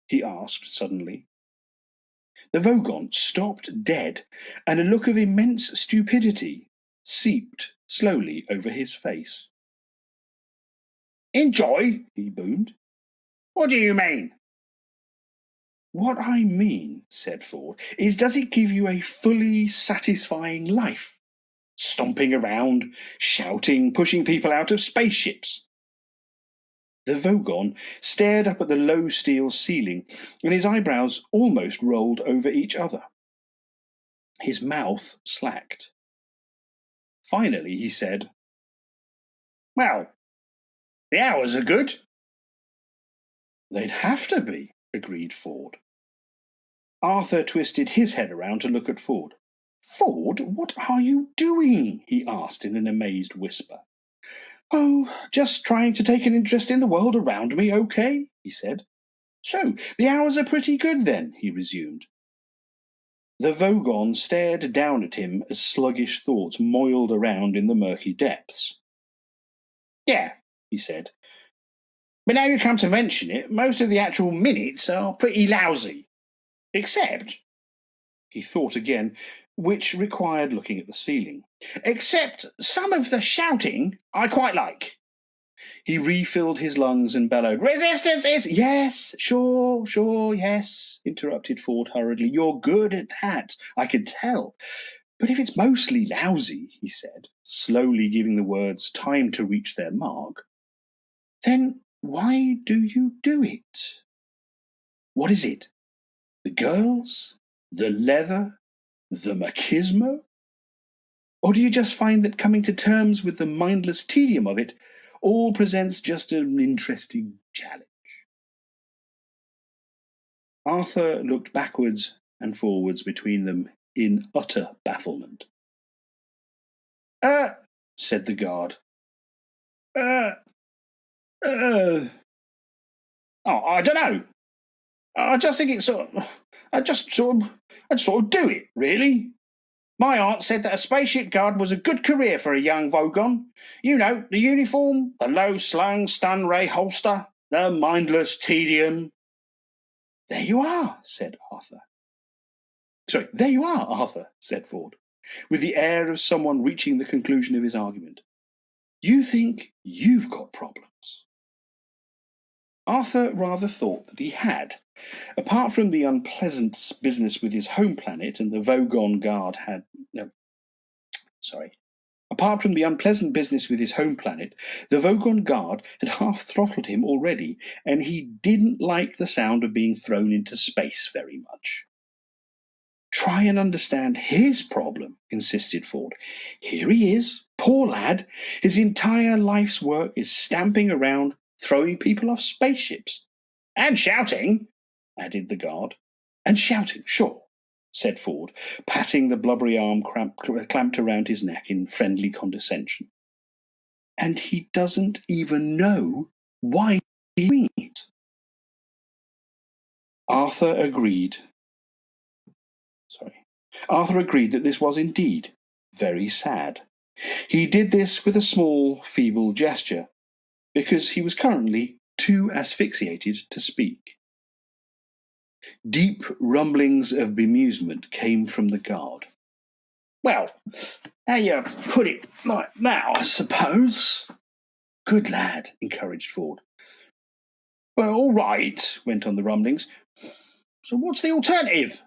He asked suddenly. The Vogon stopped dead, and a look of immense stupidity seeped slowly over his face. Enjoy? He boomed. What do you mean? What I mean, said Ford, is does it give you a fully satisfying life? Stomping around, shouting, pushing people out of spaceships. The Vogon stared up at the low steel ceiling, and his eyebrows almost rolled over each other. His mouth slacked. Finally, he said, Well, the hours are good. They'd have to be, agreed Ford. Arthur twisted his head around to look at Ford. Ford, what are you doing? He asked in an amazed whisper. Oh, just trying to take an interest in the world around me, okay, he said. So, the hours are pretty good then, he resumed. The Vogon stared down at him as sluggish thoughts moiled around in the murky depths. Yeah, he said. But now you come to mention it, most of the actual minutes are pretty lousy. Except, he thought again, which required looking at the ceiling, except some of the shouting I quite like. He refilled his lungs and bellowed, Resistance is... Yes, sure, yes, interrupted Ford hurriedly. You're good at that, I can tell. But if it's mostly lousy, he said, slowly giving the words time to reach their mark, then why do you do it? What is it? The girls? The leather? The machismo? Or do you just find that coming to terms with the mindless tedium of it all presents just an interesting challenge? Arthur looked backwards and forwards between them in utter bafflement. Said the guard. Oh, I don't know. I just think it's I'd sort of do it, really. My aunt said that a spaceship guard was a good career for a young Vogon. You know, the uniform, the low-slung stun ray holster, the mindless tedium. There you are, said Arthur. Sorry, there you are, Arthur, said Ford. with the air of someone reaching the conclusion of his argument. "You think you've got problems?" Arthur rather thought that he had. Apart from the unpleasant business with his home planet and the Vogon guard had... No, sorry. Apart from the unpleasant business with his home planet, the Vogon guard had half-throttled him already, and he didn't like the sound of being thrown into space very much. "Try and understand his problem," insisted Ford. "Here he is, poor lad. His entire life's work is stamping around, throwing people off spaceships." "And shouting," added the guard. "And shouting, sure," said Ford, patting the blubbery arm clamped around his neck in friendly condescension. "And he doesn't even know why he's doing it." Arthur agreed that this was indeed very sad. He did this with a small, feeble gesture, because he was currently too asphyxiated to speak. Deep rumblings of bemusement came from the guard. "Well, how you put it like that, I suppose." "Good lad," encouraged Ford. "Well, all right," went on the rumblings. "So what's the alternative?"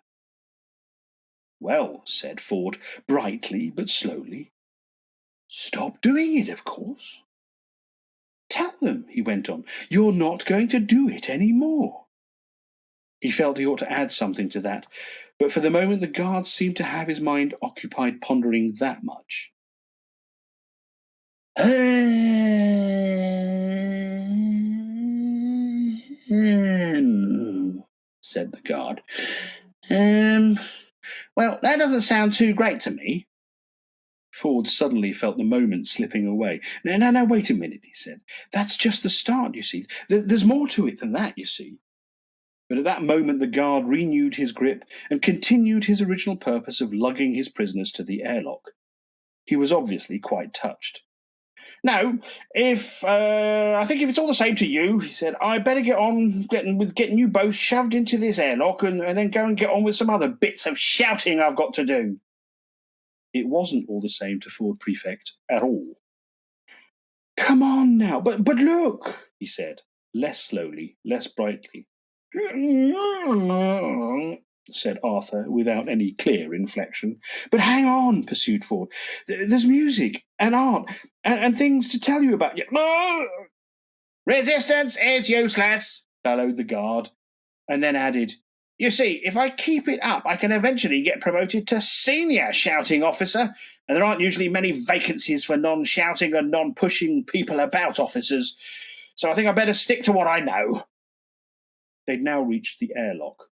"Well," said Ford, brightly but slowly, "stop doing it, of course. Tell them," he went on, "you're not going to do it any more." He felt he ought to add something to that, but for the moment the guard seemed to have his mind occupied pondering that much. Said the guard. Well, that doesn't sound too great to me." Ford suddenly felt the moment slipping away. No, wait a minute," he said. "That's just the start, you see. There's more to it than that, you see." But at that moment the guard renewed his grip and continued his original purpose of lugging his prisoners to the airlock. He was obviously quite touched. "No, I think if it's all the same to you," he said, "I'd better get on getting you both shoved into this airlock and then go and get on with some other bits of shouting I've got to do." It wasn't all the same to Ford Prefect at all. "Come on now, but look," he said, less slowly, less brightly. Said Arthur, without any clear inflection. "But hang on," pursued Ford. "There's music and art and things to tell you about." "Resistance is useless," bellowed the guard, and then added, "You see, if I keep it up, I can eventually get promoted to senior shouting officer, and there aren't usually many vacancies for non-shouting and non-pushing people about officers, so I think I better stick to what I know." They'd now reached the airlock,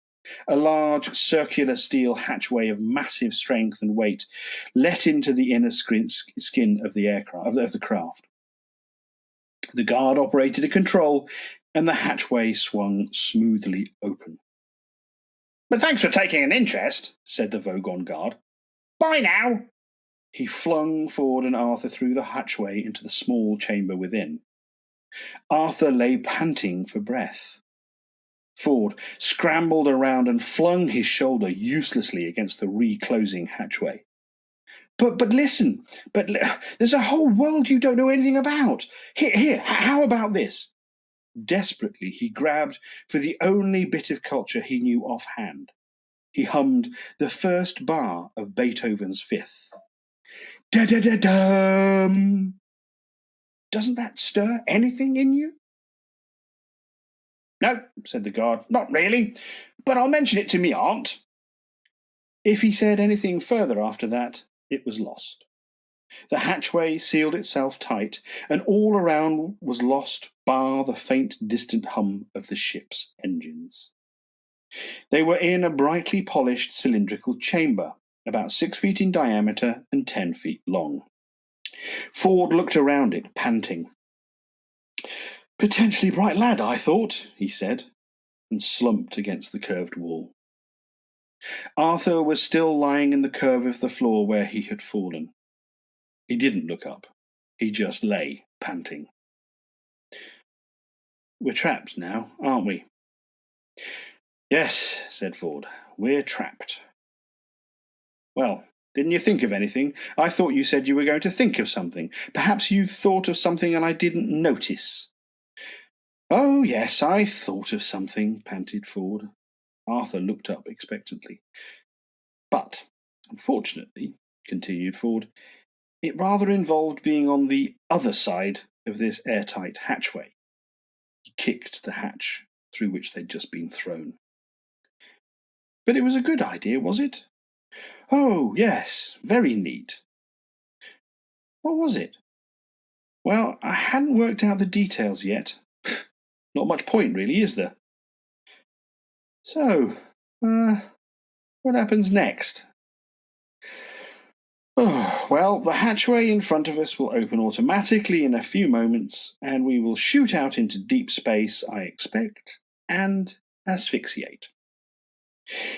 a large circular steel hatchway of massive strength and weight let into the inner skin of the craft. The guard operated a control, and the hatchway swung smoothly open. "But thanks for taking an interest," said the Vogon guard. "Bye now." He flung Ford and Arthur through the hatchway into the small chamber within. Arthur lay panting for breath. Ford scrambled around and flung his shoulder uselessly against the reclosing hatchway. But listen, there's a whole world you don't know anything about. Here, how about this?" Desperately, he grabbed for the only bit of culture he knew offhand. He hummed the first bar of Beethoven's Fifth. Da-da-da-dum! Doesn't that stir anything in you? "No," said the guard, "not really, but I'll mention it to me aunt." If he said anything further after that, it was lost. The hatchway sealed itself tight, and all around was lost bar the faint distant hum of the ship's engines. They were in a brightly polished cylindrical chamber, about 6 feet in diameter and 10 feet long. Ford looked around it, panting. "Potentially bright lad, I thought," he said, and slumped against the curved wall. Arthur was still lying in the curve of the floor where he had fallen. He didn't look up. He just lay, panting. "We're trapped now, aren't we?" "Yes," said Ford. "We're trapped." "Well, Didn't you think of anything? I thought you said you were going to think of something. Perhaps you thought of something and I didn't notice. Oh, yes, I thought of something, panted Ford. Arthur looked up expectantly. But, unfortunately, continued Ford, it rather involved being on the other side of this airtight hatchway. He kicked the hatch through which they'd just been thrown. But it was a good idea, was it? Oh, yes, very neat. What was it? Well, I hadn't worked out the details yet. Not much point, really, is there? So, what happens next? Oh, well, the hatchway in front of us will open automatically in a few moments, and we will shoot out into deep space, I expect, and asphyxiate.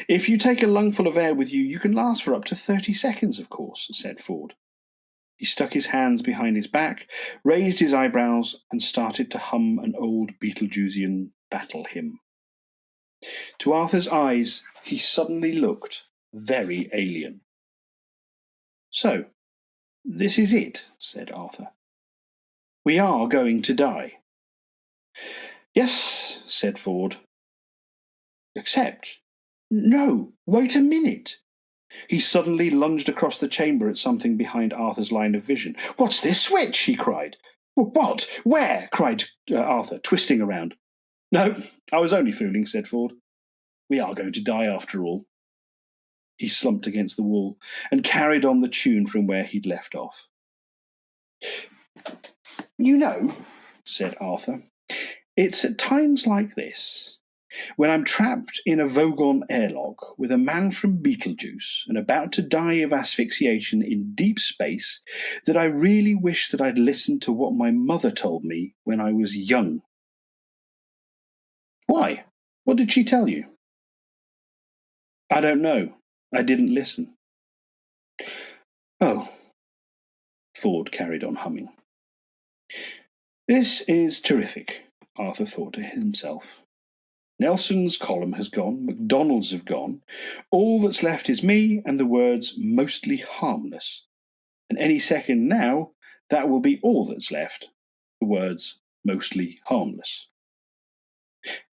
If you take a lungful of air with you, you can last for up to 30 seconds, of course, said Ford. He stuck his hands behind his back, raised his eyebrows, and started to hum an old Beetlejuicean battle hymn. To Arthur's eyes, he suddenly looked very alien. So, this is it, said Arthur. We are going to die. Yes, said Ford. Except, no, wait a minute. He suddenly lunged across the chamber at something behind Arthur's line of vision. What's this switch? He cried. What? Where? Cried Arthur, twisting around. No, I was only fooling, said Ford. We are going to die after all. He slumped against the wall and carried on the tune from where he'd left off. You know, said Arthur, it's at times like this, when I'm trapped in a Vogon airlock with a man from Beetlejuice and about to die of asphyxiation in deep space, that I really wish that I'd listened to what my mother told me when I was young. Why? What did she tell you? I don't know. I didn't listen. Oh. Ford carried on humming. This is terrific, Arthur thought to himself. Nelson's column has gone, MacDonald's have gone. All that's left is me and the words mostly harmless. And any second now, that will be all that's left, the words mostly harmless.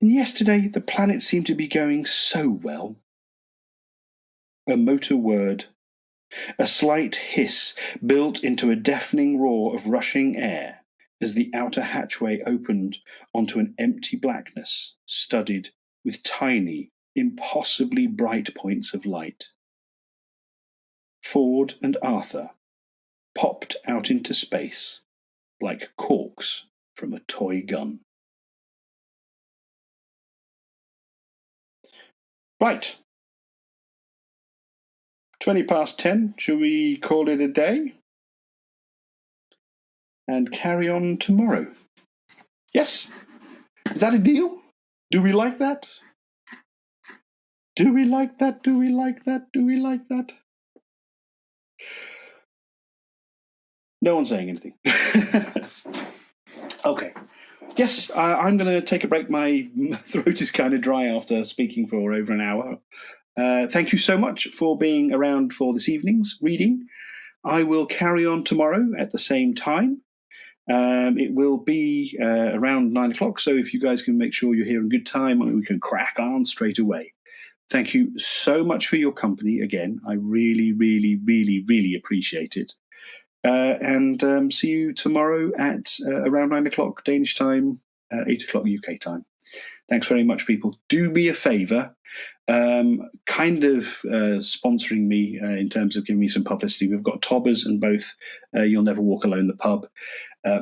And yesterday the planet seemed to be going so well. A motor whirred. A slight hiss built into a deafening roar of rushing air as the outer hatchway opened onto an empty blackness studded with tiny, impossibly bright points of light. Ford and Arthur popped out into space like corks from a toy gun. Right. 10:20. Shall we call it a day? And carry on tomorrow. Yes? Is that a deal? Do we like that? Do we like that? Do we like that? Do we like that? No one's saying anything. Okay. Yes, I'm going to take a break. My throat is kind of dry after speaking for over an hour. Thank you so much for being around for this evening's reading. I will carry on tomorrow at the same time. It will be around 9 o'clock, so if you guys can make sure you're here in good time, we can crack on straight away. Thank you so much for your company again. I really, really, really, really appreciate it. And see you tomorrow at around 9 o'clock Danish time, 8 o'clock UK time. Thanks very much, people. Do me a favour, sponsoring me in terms of giving me some publicity. We've got Tobbers and both You'll Never Walk Alone, the pub.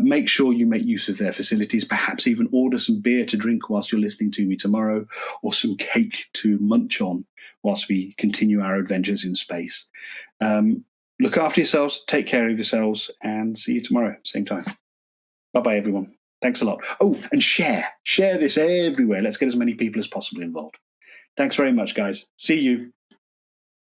Make sure you make use of their facilities, perhaps even order some beer to drink whilst you're listening to me tomorrow, or some cake to munch on whilst we continue our adventures in space. Look after yourselves, take care of yourselves, and see you tomorrow, same time. Bye-bye, everyone. Thanks a lot. Oh, and share this everywhere. Let's get as many people as possible involved. Thanks very much, guys. See you.